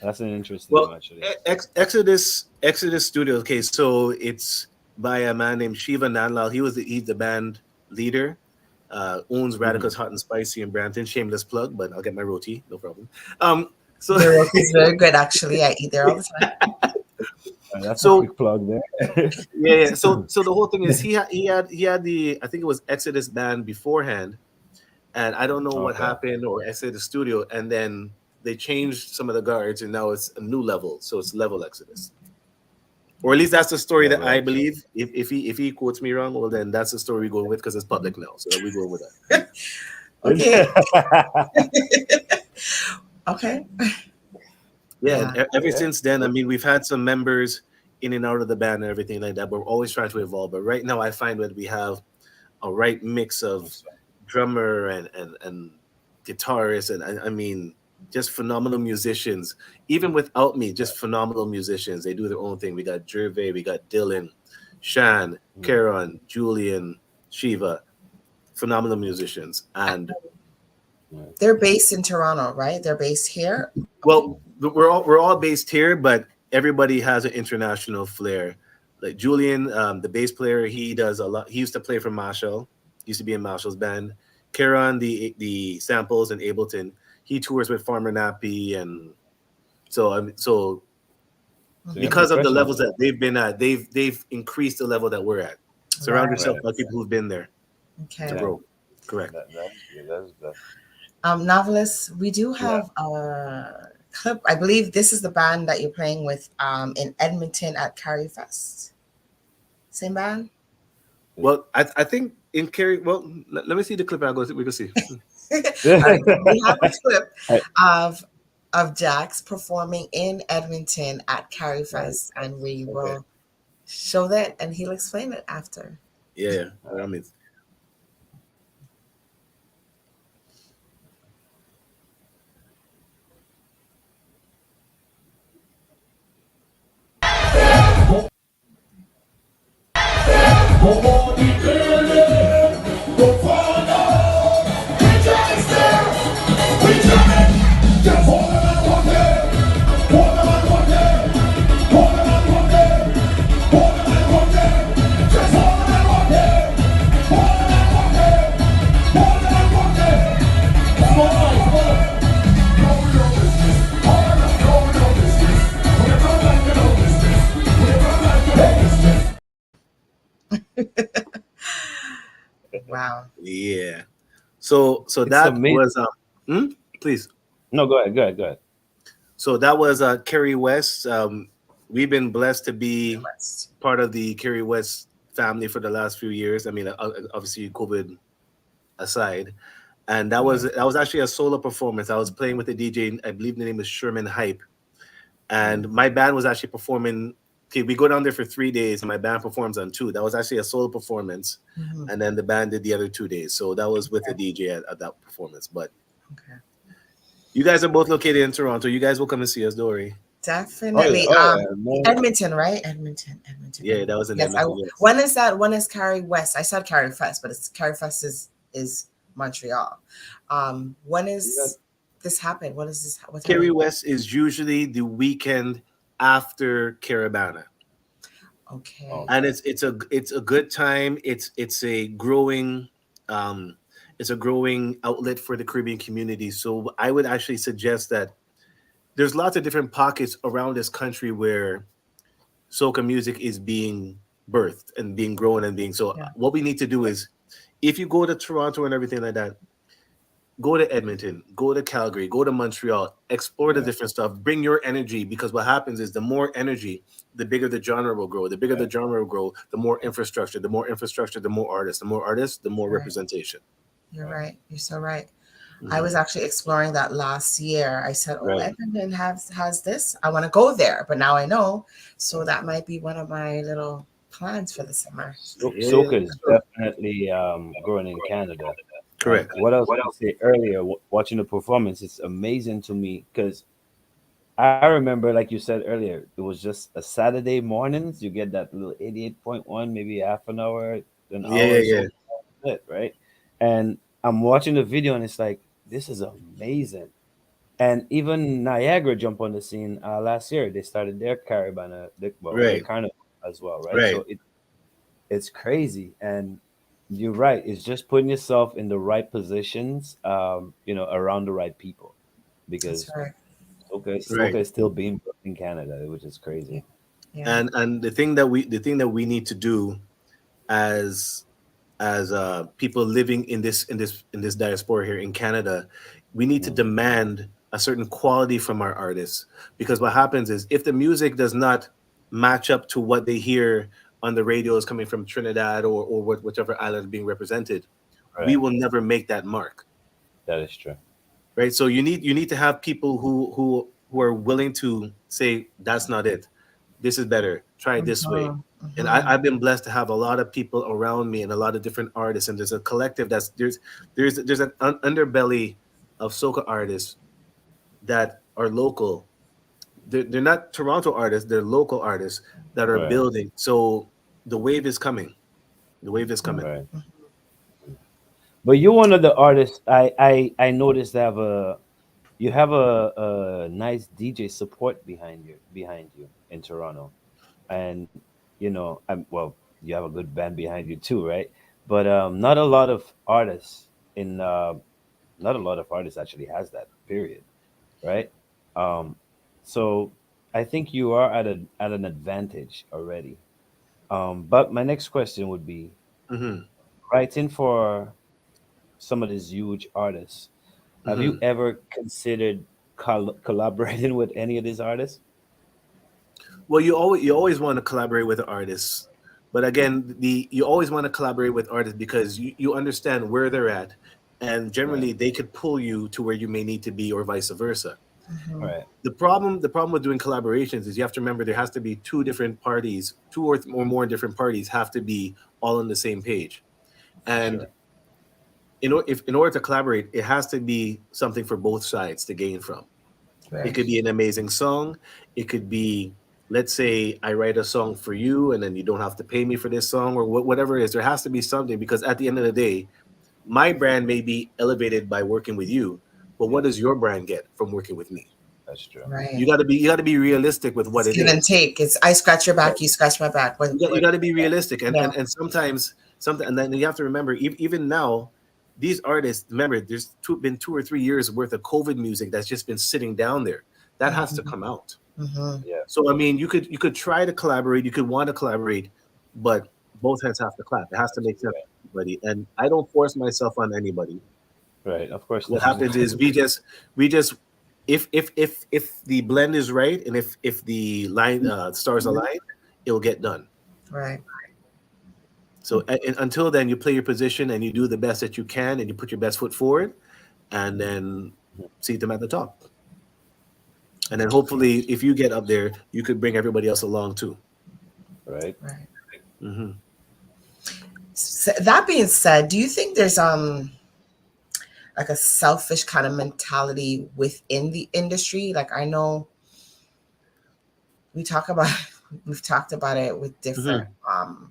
That's an interesting name Well, actually. Exodus Studio. Okay, so it's by a man named Shiva Nanlal. He's the band leader. Owns Hmm. Radicals Hot and Spicy in Brampton. Shameless plug, but I'll get my roti, no problem. So The roast is very good, actually. I eat there all the time. That's a so quick plug there. yeah. So the whole thing is he had the, I think it was Exodus band beforehand, and I don't know what Okay. happened, or Exodus Studio, and then they changed some of the guards, and now it's a new level. So it's Level Exodus. Or at least that's the story that Level I X. believe. If he quotes me wrong, well then that's the story we go with, because it's public now. So we go with that. Okay. Okay. Yeah, Yeah. and ever Yeah. since then, I mean, we've had some members in and out of the band and everything like that. But we're always trying to evolve. But right now, I find that we have a right mix of drummer and guitarist, and I mean, just phenomenal musicians. Even without me, just phenomenal musicians. They do their own thing. We got Gervais, we got Dylan, Shan, Mm. Karon, Julian, Shiva, phenomenal musicians. And They're based in Toronto, right? They're based here. well, we're all based here, but everybody has an international flair. like Julian, the bass player, he does a lot. He used to play for Marshall. He used to be in Marshall's band. Kieran, the samples and Ableton, he tours with Farmer Nappy, and so so So you're Mhm. because of the professional. levels that they've been at, they've increased the level that we're at. Surround Right. yourself Right. by people who've been there to Okay. Yeah. grow. Correct. That's good. That's good. Novelists, we do Yeah. have a clip. I believe this is the band that you're playing with in Edmonton at Carry Fest. Same band? Well, I think in Kerry. Well, let me see the clip. I go. We can see. All right. So we have a clip Right. of Jaxx performing in Edmonton at Carry Right. Fest, and we Okay. will show that, and he'll explain it after. Yeah. I mean, Wow. yeah. So It's that amazing. was please. No, go ahead. Go ahead. Go ahead. So that was Kerry West. We've been blessed to be West. part of the Kerry West family for the last few years. I mean, obviously COVID aside, and Right. that was actually a solo performance. I was playing with a DJ. I believe the name is Sherman Hype, and Mm. my band was actually performing. Okay, we go down there for 3 days, and my band performs on two. That was actually a solo performance, Hmm. and then the band did the other 2 days. So that was with the Okay. DJ at that performance. But Okay. you guys are both located in Toronto. You guys will come and see us, don't worry. Oh yeah. Definitely. Oh yeah. No. Edmonton, right? Edmonton, Edmonton, Yeah, that Edmonton. was in Yes. I. Edmonton. Yes. When is that? When is Carry West? I said Carry Fest, but it's Carry Fest is Montreal. When Yeah. is this happen? What is this? What time? Kerry West is usually the weekend after Caravana, Okay. and Okay. it's a good time. It's a growing um, it's a growing outlet for the Caribbean community. So I would actually suggest that there's lots of different pockets around this country where soca music is being birthed and being grown and being so. Yeah. What we need to do is, if you go to Toronto and everything like that, go to Edmonton, go to Calgary, go to Montreal, explore the Right. different stuff, bring your energy, because what happens is the more energy, the bigger the genre will grow. The bigger the Right. genre will grow, the more infrastructure, the more infrastructure, the more artists, the more artists, the more Right. representation. You're Right. right. You're so right. I Mhm. was actually exploring that last year. I said, "Oh, Right. Edmonton has this. I want to go there." But now I know, so that might be one of my little plans for the summer. Yeah, Soca is definitely growing in Canada. And correct. what I was going to say earlier, watching the performance, it's amazing to me because I remember, like you said earlier, it was just a Saturday mornings. You get that little 88.1, maybe half an Yeah, hour yeah, or yeah. so, it, right? And I'm watching the video and it's like, this is amazing. And even Niagara jumped on the scene last year. They started their Caribana, their Right, carnival as well, right? right. So it's crazy. And you're right. It's just putting yourself in the right positions, around the right people, That's because right. Soca Right. is still being built in Canada, which is crazy. Yeah. Yeah. And the thing that we need to do as people living in this diaspora here in Canada, we need to Mm. demand a certain quality from our artists, because what happens is if the music does not match up to what they hear on the radios coming from Trinidad or whichever island being represented, we Right. will never make that mark, That is true. right? So you need to have people who are willing to say that's not it, this is better, try it this way. Mhm, And mhm. I've been blessed to have a lot of people around me and a lot of different artists, and there's a collective that's there's an underbelly of soca artists that are local. They're not Toronto artists, they're local artists that are Right. building. So the wave is coming, the wave is coming. Right. But you're one of the artists I noticed you have a nice DJ support behind you in Toronto. And well, you have a good band behind you too, right? But not a lot of artists in not a lot of artists actually has that period, right? Um, so I think you are at an advantage already. But my next question would be, Mm-hmm. writing for some of these huge artists, have you Mm-hmm. ever considered collaborating with any of these artists? Well, you always want to collaborate with artists, but again, the you always want to collaborate with artists because you understand where they're at, and Right, generally they could pull you to where you may need to be, or vice versa. Mhm. right, The problem with doing collaborations is you have to remember there has to be two different parties, two or more different parties have to be all on the same page, and sure, in order to collaborate, it has to be something for both sides to gain from. It Right. could be an amazing song. It could be, let's say, I write a song for you, and then you don't have to pay me for this song, or whatever it is. There has to be something because at the end of the day, my brand may be elevated by working with you, but yeah, what does your brand get from working with me? that's true. Right. You got to be realistic with what It's it give and is. take. It's I scratch your Yeah. back, you scratch my back. You got to be realistic, and, Yeah. and and sometimes something, and then you have to remember, even now, these artists. Remember, been 2 or 3 years worth of COVID music that's just been sitting down there. That has to Mhm. come out. Mhm. Yeah, So I mean, you could try to collaborate, you could want to collaborate, but both hands have to clap. It has to make sense right, for everybody, and I don't force myself on anybody. right. Of course What not. happens is we just if the blend is right, and if the line stars align, it'll get done. Right. So and until then, you play your position and you do the best that you can, and you put your best foot forward, and then see them at the top. And then hopefully, if you get up there, you could bring everybody else along too. Right. Right. Hmm. So, that being said, do you think there's like a selfish kind of mentality within the industry? Like I know we talk about we've talked about it with different Hmm.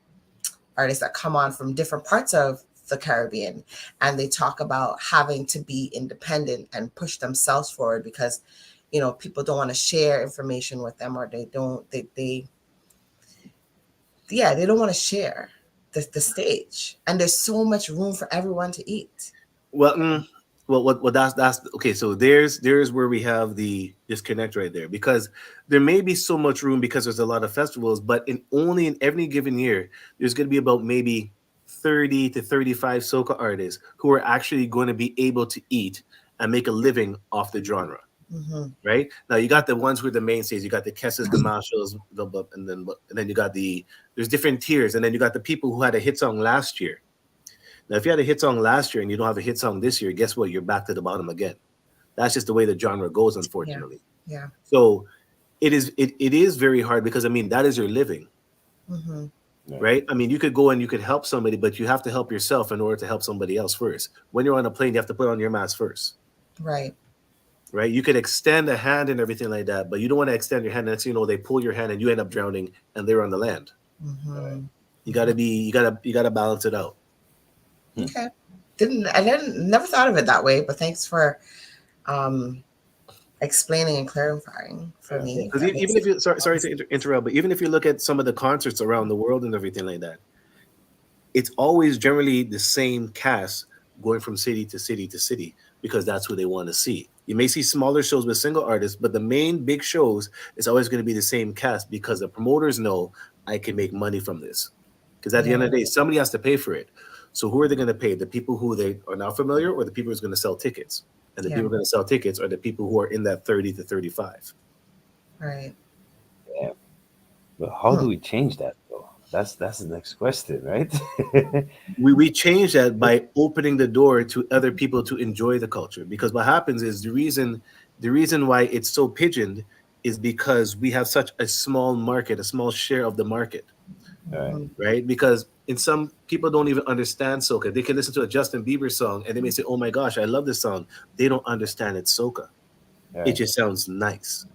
artists that come on from different parts of the Caribbean, and they talk about having to be independent and push themselves forward because people don't want to share information with them, or they yeah, they don't want to share the stage, and there's so much room for everyone to eat. Well, well, that's okay. So there's where we have the disconnect right there, because there may be so much room because there's a lot of festivals, but in every given year, there's going to be about maybe 30 to 35 soca artists who are actually going to be able to eat and make a living off the genre. Hmm. Right now, you got the ones who are the mainstays. You got the Kessels, the Marshalls, and then you got there's different tiers, and then you got the people who had a hit song last year. Now, if you had a hit song last year and you don't have a hit song this year, guess what? You're back to the bottom again. That's just the way the genre goes, Yeah. unfortunately. Yeah. So it is very hard because I mean that is your living, Hmm. Right. right? I mean you could go and you could help somebody, but you have to help yourself in order to help somebody else first. When you're on a plane, you have to put on your mask first, Right. right? You could extend a hand and everything like that, but you don't want to extend your hand. Next thing you know, they pull your hand and you end up drowning, and they're on the land. Hmm. You gotta balance it out. Hmm. Okay. I didn't never thought of it that way, but thanks for um explaining and clarifying for Yeah. Yeah, me. because That even makes if you sorry to interrupt, but even if you look at some of the concerts around the world and everything like that, it's always generally the same cast going from city to city to city because that's who they want to see. You may see smaller shows with single artists, but the main big shows is always going to be the same cast because the promoters know I can make money from this. Because at the end Yeah. of the day, somebody has to pay for it. So who are they going to pay? The people who they are not familiar, or the people who's going to sell tickets? And the Yeah. people going to sell tickets are the people who are in that 30 to 35. Right. Yeah. But how Hmm. do we change that though? That's the next question, right? We change that by opening the door to other people to enjoy the culture, because what happens is the reason why it's so pigeoned is because we have such a small market, a small share of the market, Right. Hmm. right? Because in some people don't even understand soca. They can listen to a Justin Bieber song and they may say, oh my gosh, I love this song. They don't understand it's soca. It Right. just sounds nice.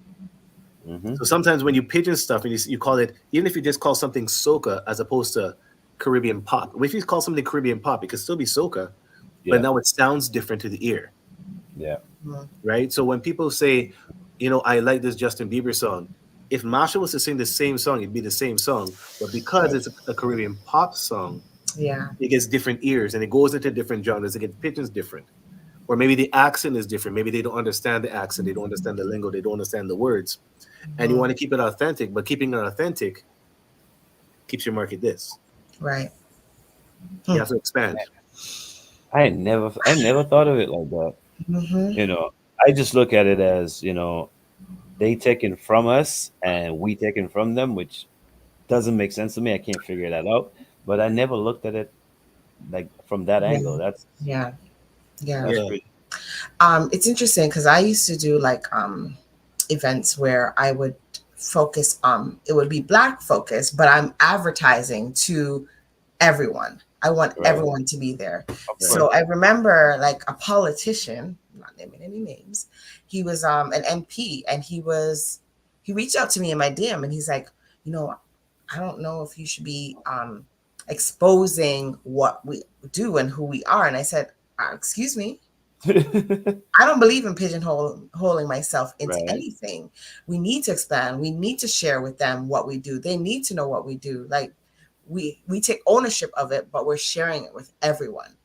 Mm-hmm. So sometimes when you pigeon stuff and you call it, even if you just call something soca as opposed to Caribbean pop, if you call something Caribbean pop, it could still be soca, but Yeah. now it sounds different to the ear, Yeah. Hmm. right? So when people say, I like this Justin Bieber song, if Masha was to sing the same song, it'd be the same song. But because Right. it's a Caribbean pop song, Yeah. it gets different ears and it goes into different genres. It gets pitches different. Or maybe the accent is different. Maybe they don't understand the accent. They don't understand the lingo. They don't understand the words. And you Mhm. want to keep it authentic, but keeping it authentic keeps your market this. Right. You Hmm. have to expand. I never thought of it like that. Hmm. You know, I just look at it as, they taken from us and we taken from them, which doesn't make sense to me. I can't figure that out. But I never looked at it like from that Yeah. angle. Yeah. Yeah. Yeah. Pretty It's interesting because I used to do like events where I would focus it would be black focused, but I'm advertising to everyone. I want right. everyone to be there. Okay. Right. So I remember like a politician, not naming any names, he was an MP and he reached out to me in my DM and he's like, you know, I don't know if you should be exposing what we do and who we are. And I said, excuse me, I don't believe in pigeonholing myself into Right. anything. We need to expand. We need to share with them what we do. They need to know what we do. Like we take ownership of it, but we're sharing it with everyone.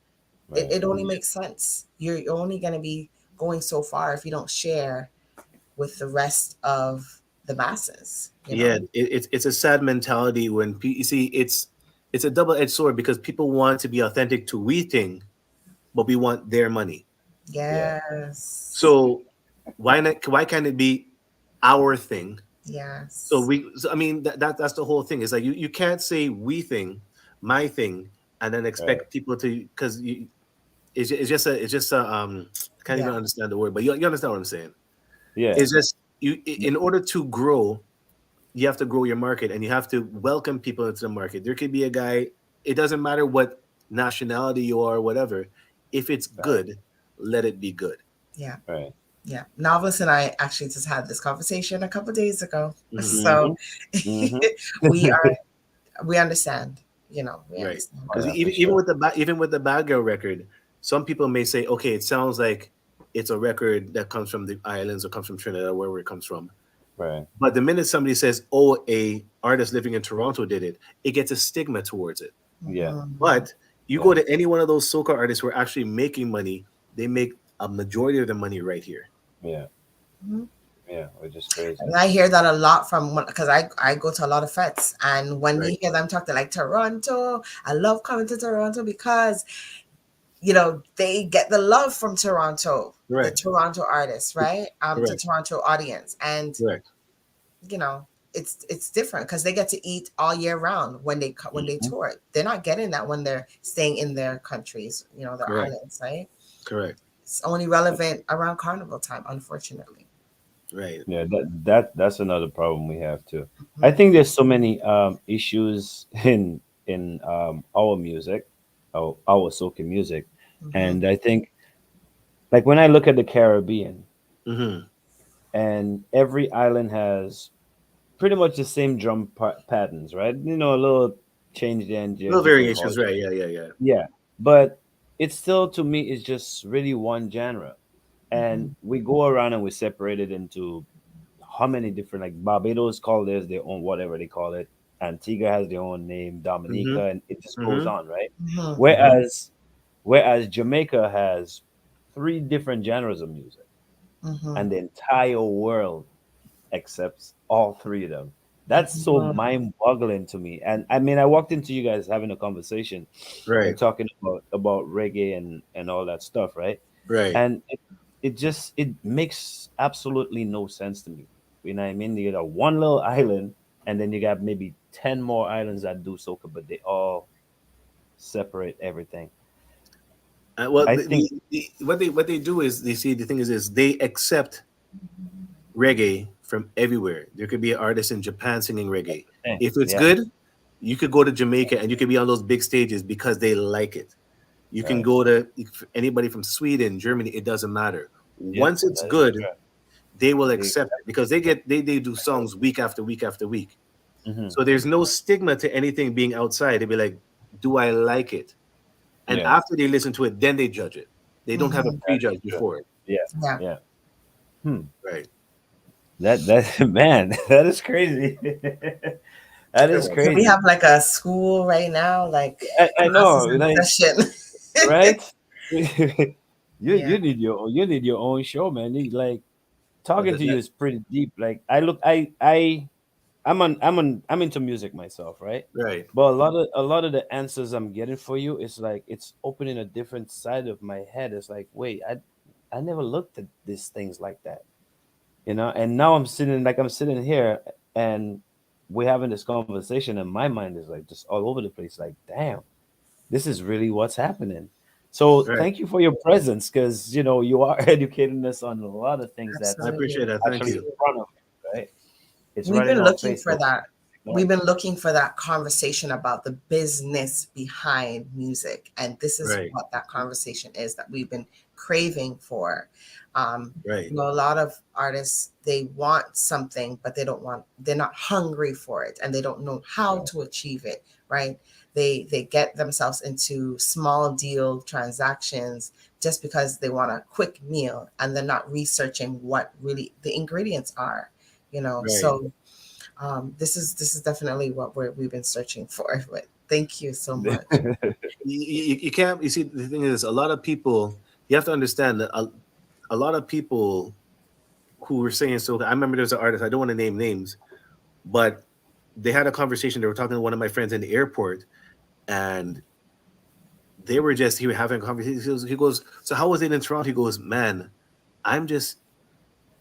It, Right. it only makes sense. You're only going to be going so far if you don't share with the rest of the masses. You know. Yeah. It's a sad mentality when you see it's a double edged sword because people want to be authentic to we thing, but we want their money. Yeah. Yes. So why not? Why can't it be our thing? So Yes. I mean, that's the whole thing. It's like you can't say we thing, my thing, and then Right. expect people to because it's just a I can't even Yeah. understand the word, but you understand what I'm saying. Yeah. It's just in order to grow, you have to grow your market and you have to welcome people into the market. There could be a guy. It doesn't matter what nationality you are, or whatever. If it's Right. good, let it be good. Yeah. Right. Yeah. Novelist and I actually just had this conversation a couple days ago. Hmm. So Mm-hmm. Mm-hmm. we are we understand. You know, we Right. understand. Oh Because yeah, for even sure. with even with the Bad Girl record, some people may say, okay, it sounds like it's a record that comes from the islands or comes from Trinidad, wherever it comes from. Right. But the minute somebody says, "Oh, a artist living in Toronto did it," it gets a stigma towards it. Yeah. Mhm. But you go Yeah. to any one of those soca artists who are actually making money, they make a majority of the money right here. Yeah. Mhm. Yeah. Which is crazy. And I hear that a lot from because I go to a lot of fests, and when Right. you hear them talk, they're like Toronto. I love coming to Toronto because you know they get the love from Toronto, the Right. Toronto artists, right? The Correct. Toronto audience, and Correct. you know it's different because they get to eat all year round when they Hmm. tour. They're not getting that when they're staying in their countries, you know, their Correct. islands, right? Correct. It's only relevant around carnival time, unfortunately. Right. Yeah. That's another problem we have too. I Mhm. think there's so many issues in our music, our soca music, Mhm. and I think like when I look at the Caribbean, Mm-hmm. and every island has pretty much the same drum patterns, right? A little change there and there, Little different variations. horns. Right. Yeah. Yeah. Yeah. Yeah, but it's still to me it's just really one genre, and Mhm. we go around and we separate it into how many different like Barbados call theirs their own whatever they call it. Antigua has their own name, Mm-hmm. Dominica, and it just goes Mm-hmm. on, right? Mhm. Mm-hmm. Whereas Jamaica has three different genres of music, Mhm. and the entire world accepts all three of them. That's so Mhm. mind-boggling to me. And I mean, I walked into you guys having a conversation and Right. talking about reggae and all that stuff, right? Right. And it makes absolutely no sense to me. You know what I mean? You got one little island, and then you got maybe 10 more islands that do soca, but they all separate everything. Well, I think, what they do is they see the thing is they accept reggae from everywhere. There could be an artist in Japan singing reggae. If it's yeah, good, you could go to Jamaica and you could be on those big stages because they like it. You can right, go to anybody from Sweden, Germany, it doesn't matter. yeah, Once it's that is good, correct. they will They accept accept it because they do songs week after week after week. it. Hmm. So there's no stigma to anything being outside. They'd be like, do I like it? And Yeah, after they listen to it, then they judge it. They don't have a Mhm. that is prejudge true. before it. Yeah, Yeah. yeah. Hmm. Right. that man, that is crazy. That is Can we crazy. have like a school right now, like I know, classes in like, session? right? you Yeah, you need your own show, man. Like But talking that, to you that is pretty deep. Like I'm into music myself, right? right, But a lot of the answers I'm getting for you is like it's opening a different side of my head. It's like, wait, I never looked at these things like that, you know. And now I'm sitting here and we're having this conversation, and my mind is like just all over the place. Like, damn, this is really what's happening. So right. thank you for your presence, because you know you are educating us on a lot of things I that's appreciate absolutely. that. Thank actually in you. front of you, right? It's We've right in been our looking face, for but that. ignore We've it. been looking for that conversation about the business behind music. And this is Right, what that conversation is that we've been craving for. right, A lot of artists, they want something, but they're not hungry for it and they don't know how Right, to achieve it, right? They get themselves into small deal transactions just because they want a quick meal and they're not researching what really the ingredients are, right. so this is definitely what we've been searching for. But thank you so much. You can't. You see, the thing is, a lot of people. You have to understand that a lot of people who were saying so. I remember there's an artist. I don't want to name names, but they had a conversation. They were talking to one of my friends in the airport, and they were just he were having a conversation. He goes, so how was it in Toronto? He goes, man, I'm just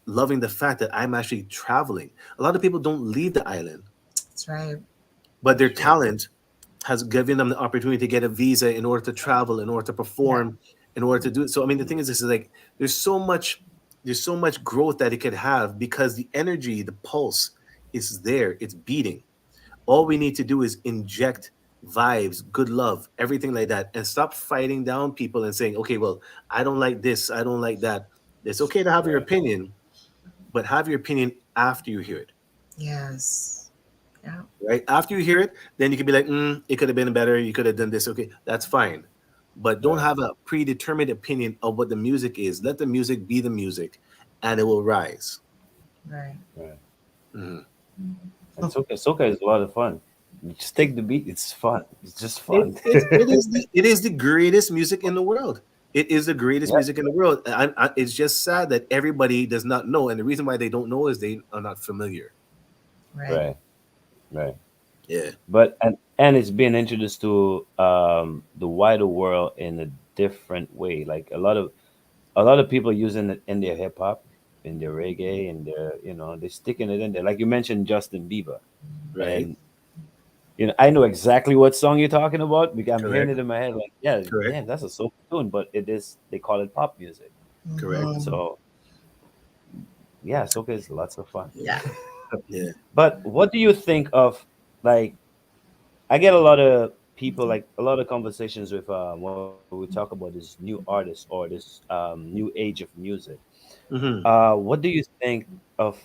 loving the fact that I'm actually traveling. A lot of people don't leave the island, That's right. but that's their true. talent has given them the opportunity to get a visa in order to travel, in order to Yeah. perform, in order to do it. So I mean, the thing is, this is like there's so much growth that it could have because the energy, the pulse is there, it's beating. All we need to do is inject vibes, good love, everything like that, and stop fighting down people and saying, okay, well, I don't like this, I don't like that. It's okay to have your Right, opinion, but have your opinion after you hear it. Yes. Yeah. Right after you hear it, then you can be like, it could have been better, you could have done this. Okay, that's fine, but don't right, have a predetermined opinion of what the music is. Let the music be the music, and it will rise. Right. right. Mhm. And soca is a lot of fun. You just take the beat. It's fun. It's just it, fun. it, it is the greatest music in the world. It is the greatest Yeah. music in the world. It's just sad that everybody does not know, and the reason why they don't know is they are not familiar. Right. Right. Right. Yeah, But and it's being introduced to the wider world in a different way. Like a lot of people using it in their hip hop, in their reggae, and their they're sticking it in there. Like you mentioned Justin Bieber, right, and I know exactly what song you're talking about because I'm hearing correct, it in my head. Like, yeah, correct, damn, that's a soul tune, but it is they call it pop music. correct. Hmm. So yeah, soca is lots of fun. Yeah. Yeah. But what do you think of, like, I get a lot of people, like a lot of conversations with when we talk about this new artist or this new age of music. Hmm. What do you think of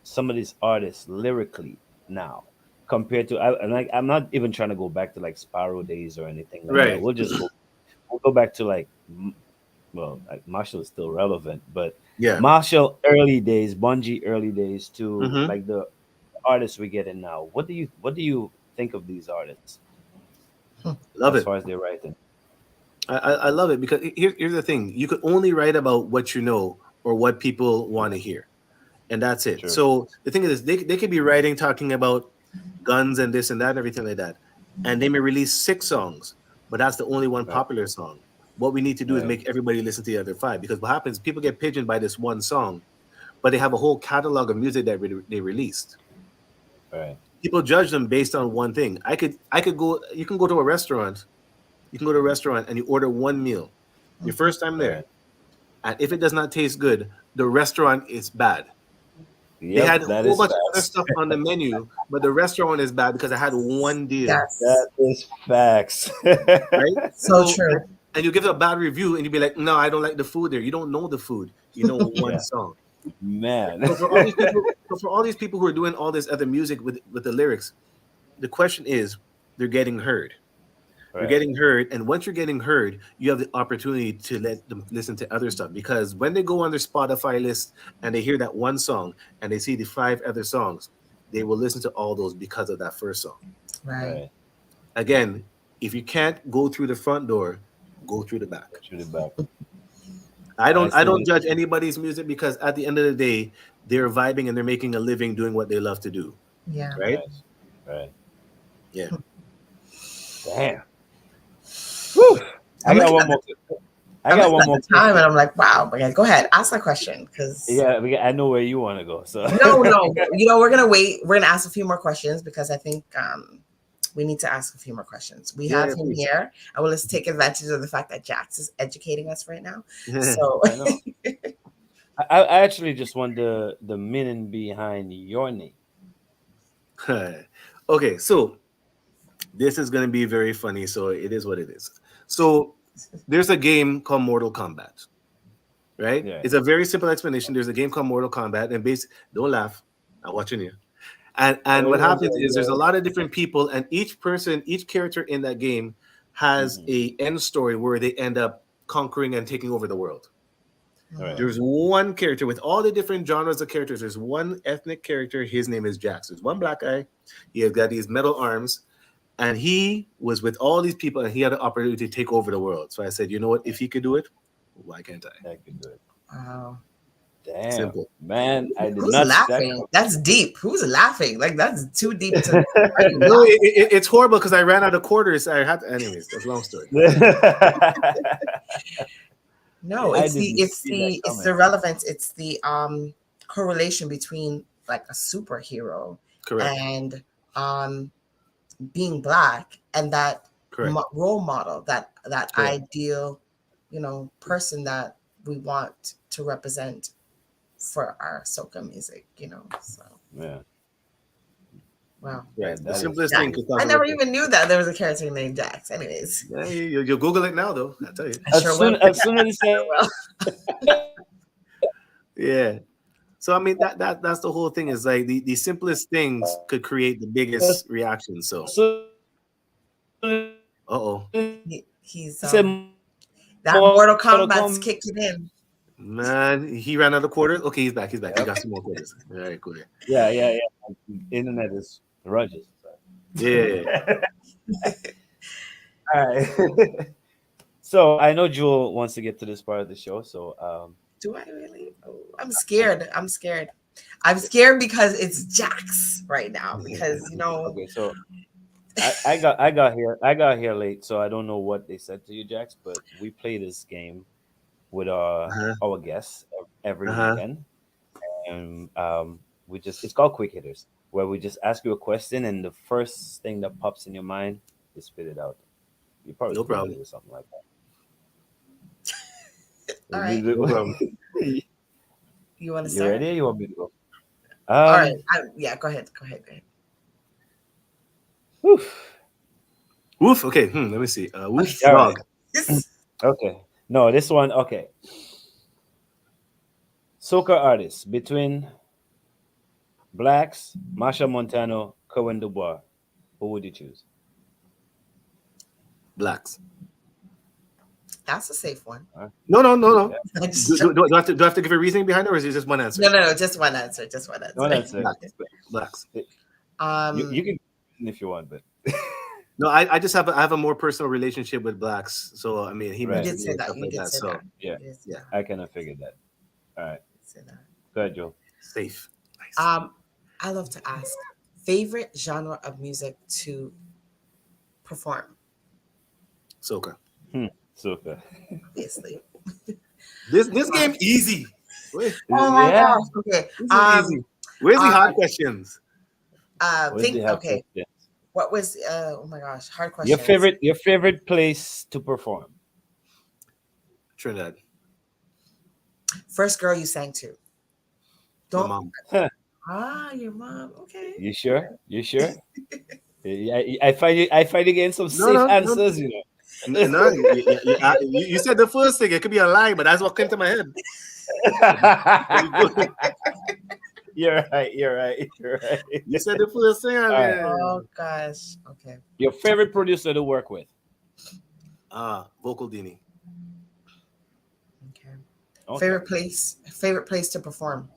some of these artists lyrically now compared to and like I'm not even trying to go back to like Sparrow days or anything like that. Right. We'll go back to like well, like Marshall is still relevant, but Yeah. Marshall early days, Bungie early days to Hmm. like the artists we get in now. What do you think of these artists Love as it. far as their writing? I love it because here's the thing: you could only write about what you know or what people want to hear, and that's it. True. So the thing is, they could be writing talking about guns and this and that and everything like that, and they may release 6 songs, but that's the only one Right. popular song. What we need to do is Right. make everybody listen to the other 5 because what happens? People get pigeoned by this one song, but they have a whole catalog of music that they released. Right. People judge them based on one thing. I could go. You can go to a restaurant. You can go to a restaurant and you order one meal. Your first time there, Right. and if it does not taste good, the restaurant is bad. They Yep. had a That whole is bunch of other facts. stuff on the menu, but the restaurant is bad because I had one deal, That Yes. is facts. right? So So, true. and you give it a bad review, and you be like, "No, I don't like the food there." You don't know the food. You know one Yeah, song. man. So for all these people, who are doing all this other music with the lyrics, the question is, they're getting heard. You're Right. getting heard, and once you're getting heard, you have the opportunity to let them listen to other stuff. Because when they go on their Spotify list and they hear that one song and they see the five other songs, they will listen to all those because of that first song. Right. Right. Again, if you can't go through the front door, go through the back. Shoot it back. I See don't this. judge anybody's music, because at the end of the day, they're vibing and they're making a living doing what they love to do. Yeah. Right? Right. Right. Yeah. Damn. Whew. I I'm got looking one at more. I I'm got looking one at more the time question. and I'm like, wow. Okay, go ahead. Ask that question because Yeah, I know where you want to go. So no. We're gonna wait. We're gonna ask a few more questions because I think we need to ask a few more questions. We Yeah, have him please. here, and let's take advantage of the fact that Jax is educating us right now. Yeah. So I know. I actually just want the meaning behind your name. Okay, so this is going to be very funny. So it is what it is. So there's a game called Mortal Kombat, right? Yeah. It's a very simple explanation. There's a game called Mortal Kombat, and don't laugh. I'm watching you. And what Oh, happens is there's a lot of different people, and each character in that game has mhm. a end story where they end up conquering and taking over the world. Right. There's one character with all the different genres of characters. There's one ethnic character. His name is Jax. There's one black guy. He has got these metal arms, and he was with all these people, and he had the opportunity to take over the world. So I said, you know what? If he could do it, why can't I? I could do it. wow. Damn, Simple. man, I did Who's not see that laughing? That's deep. Who's laughing? Like that's too deep to. coming. Why are you No, laughing? it's horrible because I ran out of quarters. I had to, anyways. That's a long story. No, I it's the didn't it's see that the it's coming. the relevance. It's the correlation between like a superhero Correct. and being black and that Correct. role model, that Correct. ideal, person that we want to represent for our soca music. So Yeah, wow. Right. that, The that is simplest thing. Jax. I never even knew that there was a character named Jax. Anyways, Yeah, you'll Google it now, though. I tell you. I sure will. as soon as he said, Well, Yeah. So I mean that's the whole thing. Is like the simplest things could create the biggest reaction. So so oh he's he said that Mortal Mortal Kombat's Kombat. kicking in. man, he ran out of quarters. Okay, he's back. He Yep. got some more quarters. All right, cool. Yeah. Internet is Rogers. Yeah. All right. So I know Jewel wants to get to this part of the show. So Do I really? Oh, I'm scared. I'm scared because it's Jax right now. Because okay, so I got here late, so I don't know what they said to you, Jax. But we play this game with Uh-huh. our guests every Uh-huh. weekend, and it's called Quick Hitters, where we just ask you a question, and the first thing that pops in your mind, you spit it out. You probably No Google problem. it or something like that. All right. No problem. You want to You start? ready? You want me to go? All right. Yeah. Go ahead. Whew. Woof. Okay. Let me see. Woof. All Dog. right. Okay. No, this one. Okay. Soca artists between Blacks, Marsha Montano, Cohen Dubois. Who would you choose? Blacks. That's a safe one. No. I Do, just- do, do I have to give a reasoning behind it, or is it just one answer? no. Just one answer. No, that's it. Blacks. You can if you want, but No, I just have I have a more personal relationship with blacks. So I mean, he Right. you mentioned did say and that. stuff You like did that. say So that. yeah. You did say Yeah. that. I kind of figured that. All right. You did say that. Go ahead, Joe. safe. Nice. I love to ask favorite genre of music to perform. Soca. Soca. Obviously. This game easy. Wait, Oh my Yeah. gosh. Okay. this is easy. Where's the hard questions? What did you have Okay. for- What was? Oh my gosh. Hard question. Your favorite place to perform? Trinidad. First girl you sang to. My Don't. mom. Your mom. Okay. You sure? I find you getting some safe no. answers, you know. No, you said the first thing. It could be a lie, but that's what came to my head. You're right. You said the first thing. I mean, Oh gosh. Okay. Your favorite producer to work with? Vocal Dini. Okay. Okay. Favorite place to perform?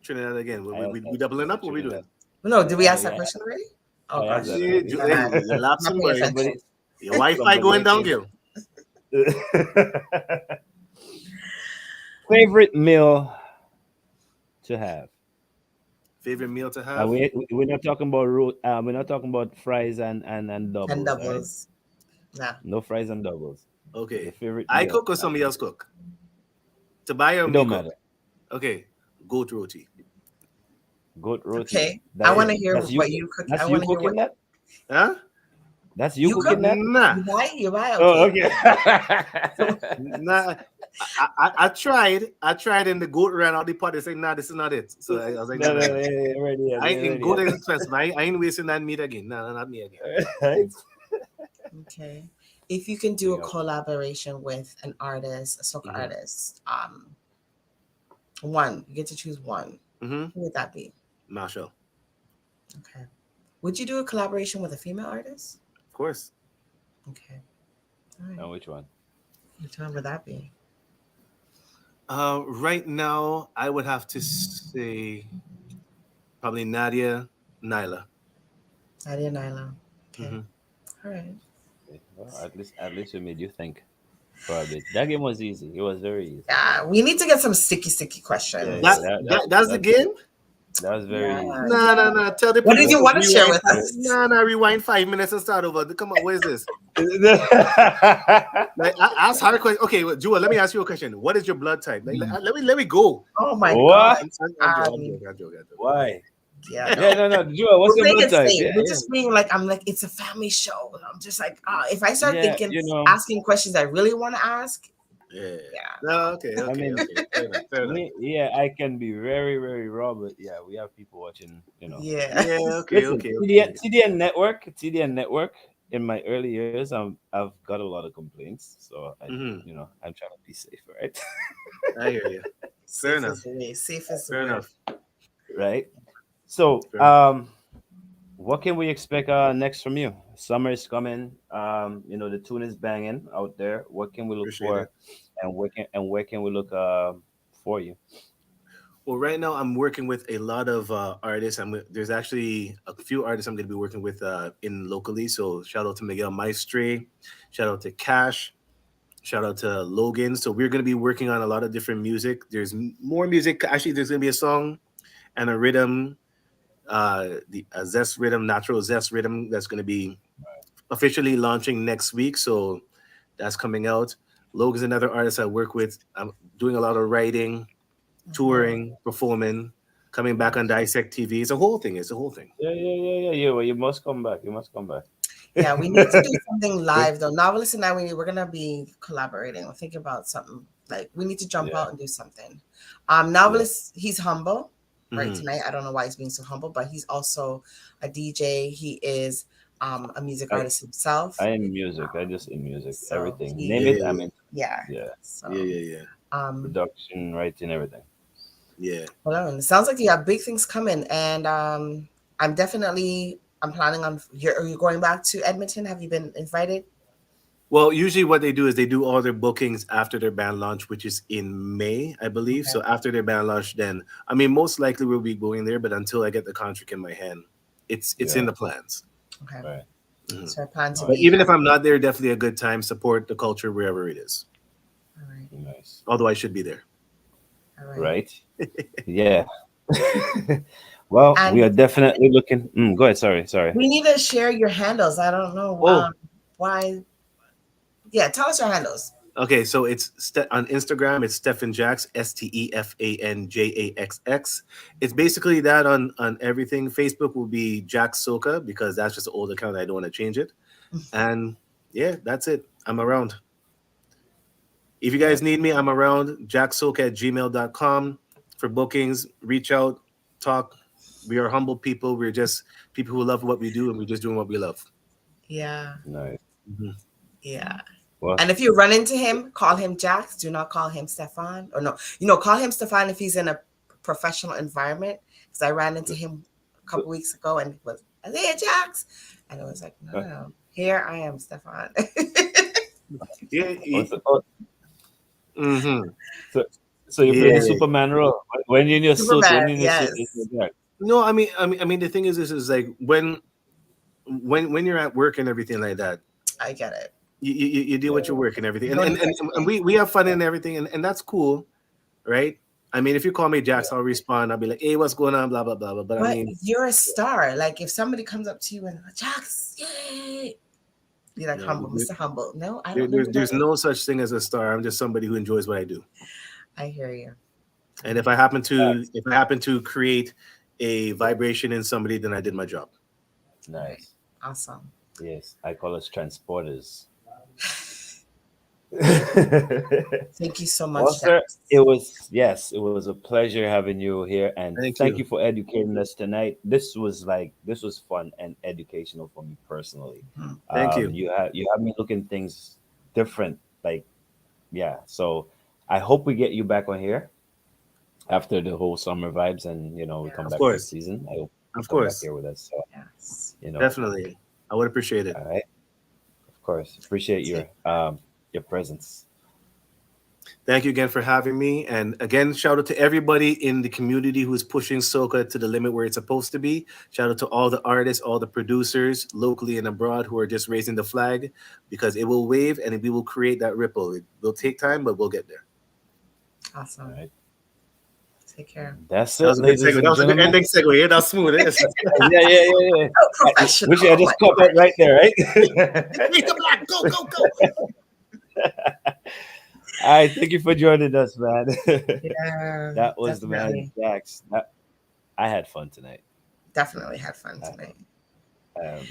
Trinidad again. I We doubling up? What we Trinidad. doing? No, did we ask that Yeah, question already? Oh I asked gosh, that Yeah, already. you're I'm not lapsing, paying boy. attention. Somebody, Your Wi-Fi somebody going came. downhill. Favorite meal to have. Favorite meal to have? We're not talking about we're not talking about fries and And doubles, all right? doubles. Nah. No fries and doubles. Your Okay. favorite I meal. cook or somebody else cook? Tobias or It me don't cook? matter. Okay. Goat roti. Goat roti. Okay. I want to hear That's you. what you cook. I That's you want to hear what cooking that. Huh? That's you you cook. cooking that. Nah. You buy. Oh, Okay. okay. Nah. I tried. I tried and the goat ran out the pot. They said, nah, this is not it. So I was like, No, nah, no, nah, no, nah. yeah, ready yet, I ain't ready goat is yet. expensive. I ain't wasting that meat again. Nah, not me again. Right? Okay. If you can do a Yeah. collaboration with an artist, a soca Mm-hmm. artist, one, you get to choose one. Mm-hmm. Who would that be? Marshall. Okay. Would you do a collaboration with a female artist? Of course. Okay. All right. Now which one? Which one would that be? Right now, I would have to say probably Nadia, Nyla. Nadia Nyla. Okay. Mm-hmm. All right. Okay, well, at least we made you think for a bit. That game was easy. It was very easy. Yeah, we need to get some sticky Yeah, questions. yeah. That's the game. That was very easy. Yeah. Nah. Tell the What people did you want to share rewind. with us? Nah. Rewind 5 minutes and start over. Come on, what is this? Like, ask her a question. Okay, well, Jewel, let me ask you a question. What is your blood type? Let me go. Oh my What? God. I'm joking. Why? Yeah. Yeah, no. Joel, what's We're your playing blood it type? safe. Yeah, We're yeah. just being like, I'm like, it's a family show. I'm just like, if I start Yeah, thinking, asking questions I really want to ask, Yeah. yeah. No, okay. I mean, Fair enough. me, yeah, I can be very, very raw, but yeah, we have people watching. Yeah. Yeah, Listen, okay. TDN Network. In my early years, I've got a lot of complaints, so Mm-hmm. I'm trying to be safe, right? I hear you. Safe enough. is the way. Safe is the Fair word. enough. Right. So, Fair enough. what can we expect next from you? Summer is coming. The tune is banging out there. What can we look Appreciate for, it. and where can we look for you? Well, right now I'm working with a lot of artists. There's actually a few artists I'm going to be working with in locally. So shout out to Miguel Maestre, shout out to Cash, shout out to Logan. So we're going to be working on a lot of different music. There's more music. Actually, there's going to be a song and a rhythm, the a zest rhythm, natural zest rhythm that's going to be officially launching next week. So that's coming out. Logan's another artist I work with. I'm doing a lot of writing, touring, performing, coming back on Dissect TV. It's a whole thing. Yeah. Well, you must come back. You must come back. Yeah, we need to do something live though. Novelist and I, we're gonna be collaborating. We're thinking about something like we need to jump Yeah. out and do something. Novelist, he's humble, right? Mhm. Tonight, I don't know why he's being so humble, but he's also a DJ. He is a music I, artist himself. I in music. I just in music. So Everything. he, Name it. I mean, yeah. yeah. So Yeah. um, Production, writing, everything. Yeah. well, it sounds like you have big things coming, and I'm planning on. Are you going back to Edmonton? Have you been invited? Well, usually what they do is they do all their bookings after their band launch, which is in May, I believe. Okay. So after their band launch, then I mean, most likely we'll be going there. But until I get the contract in my hand, it's Yeah. in the plans. Okay. Right. Mhm. So I plan to But be. even if I'm not there, definitely a good time. Support the culture wherever it is. All right. Nice. Although I should be there. All right. Right. Yeah. Well, we are And definitely looking. Go ahead. Sorry. we need to share your handles. I don't know Oh, why. Yeah, tell us your handles. okay. So it's on Instagram. It's Stefan Jaxx, STEFANJAXX. It's basically that on everything. Facebook will be Jaxx Soca because that's just an old account. I don't want to change it. And yeah, that's it. I'm around. If you guys need me, I'm around. jaxsoca@gmail.com for bookings. Reach out, talk. We are humble people. We're just people who love what we do, and we're just doing what we love. Yeah, Nice. Mhm. yeah. Well, And if you run into him, call him Jax. Do not call him Stefan. Or no, call him Stefan if he's in a professional environment. Because I ran into him a couple weeks ago and he was, hey, Jax. And it was like, no. Here I am, Stefan. Yeah. Mm-hmm. So you play the Superman role when you're in your suit. Superman, When you're in your yes. suit, it's like, No, I mean, the thing is like when you're at work and everything like that, I get it. you deal with your work and everything, You don't and we have fun and everything, and that's cool, right? I mean, if you call me Jaxx, I'll respond. I'll be like, "Hey, what's going on?" Blah blah blah blah. But I mean, you're a star. Like if somebody comes up to you and Jaxx, yay, be like humble, Mr. Humble. No, I don't. There's no such thing as a star. I'm just somebody who enjoys what I do. I hear you. And if I happen to create a vibration in somebody, then I did my job. nice. Awesome. Yes, I call us transporters. Thank you so much. Well, sir, it was a pleasure having you here, and thank you for educating us tonight. This was fun and educational for me personally. Thank you. You have me looking things different, So I hope we get you back on here after the whole summer vibes, and we come back this season. I hope you come back here with us. So, yes, definitely, I would appreciate it. All right, of course, appreciate your presence. Thank you again for having me. And again, shout out to everybody in the community who's pushing soca to the limit where it's supposed to be. Shout out to all the artists, all the producers, locally and abroad, who are just raising the flag, because it will wave and we will create that ripple. It will take time, but we'll get there. Awesome. All right. Take care. That's it. That was a good ending segue. Yeah, that's smooth. Yeah. Wish I just caught that right there, right? Make the black. Go. All right, thank you for joining us, man. Yeah, that was the man, Jaxx. I had fun tonight. Definitely had fun tonight.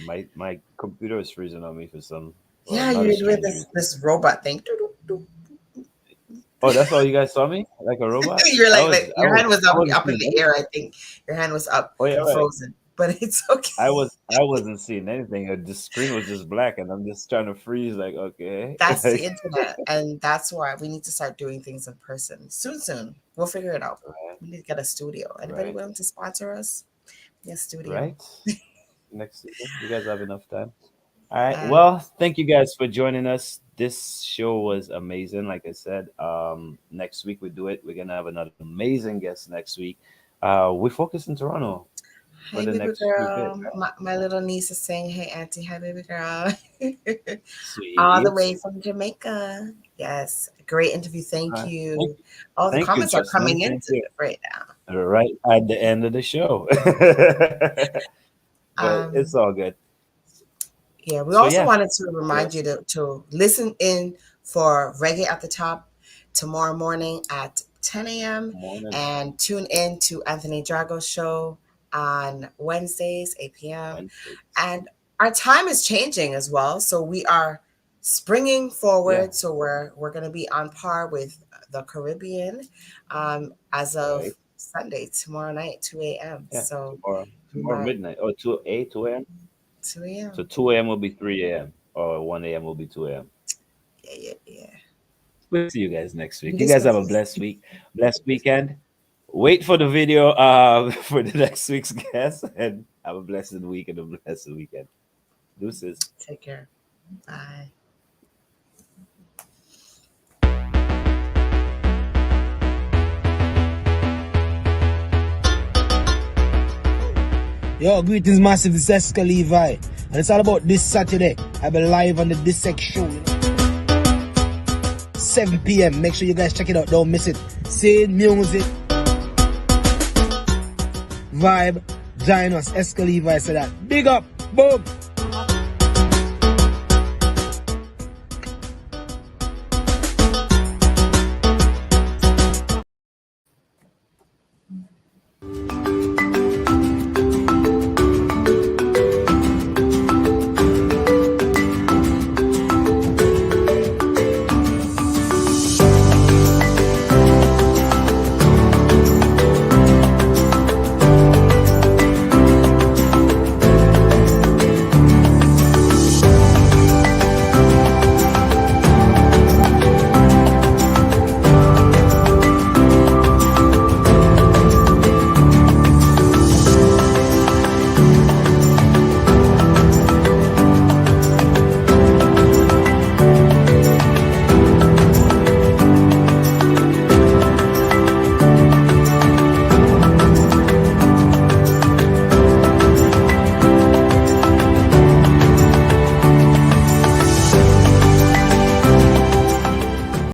My computer is freezing on me for some. Yeah, you're doing this robot thing. Oh, that's all you guys saw me? Like a robot? You're like your hand was up in the air, I think. Your hand was up and frozen. But it's okay. I wasn't seeing anything. The screen was just black, and I'm just trying to freeze. Like, okay, that's the internet, and that's why we need to start doing things in person soon. We'll figure it out. Right. We need to get a studio. Anybody willing to sponsor us? Yes, studio. Right. Next season, you guys have enough time. All right. Well, thank you guys for joining us. This show was amazing. Like I said, next week we do it. We're gonna have another amazing guest next week. We focus in Toronto. Hey, baby girl. My little niece is saying, "Hey, auntie, hi, baby girl." All the way from Jamaica. Yes, great interview. Thank you. All the comments are coming in right now. Right at the end of the show. But it's all good. Yeah, we also wanted to remind you to listen in for Reggae at the Top tomorrow morning at 10 a.m. and tune in to Anthony Drago's show on Wednesdays, 8 p.m. And our time is changing as well. So we are springing forward. Yeah. So we're going to be on par with the Caribbean as of Sunday, tomorrow night, 2 a.m. Yeah, so tomorrow midnight or 2 a.m. 2 a.m. So 2 a.m. will be 3 a.m. or 1 a.m. will be 2 a.m. Yeah. We'll see you guys next week. You guys have a blessed week, blessed weekend. Wait for the video for the next week's guest, and have a blessed week and a blessed weekend. Deuces. Take care. Bye. Yo, greetings massive, this is S3E11 Levi, and it's all about this Saturday. I'll be live on the Dissect show, 7 p.m. Make sure you guys check it out, don't miss it. Same music, vibe, join us. S3E11 Levi said that. Big up, boom.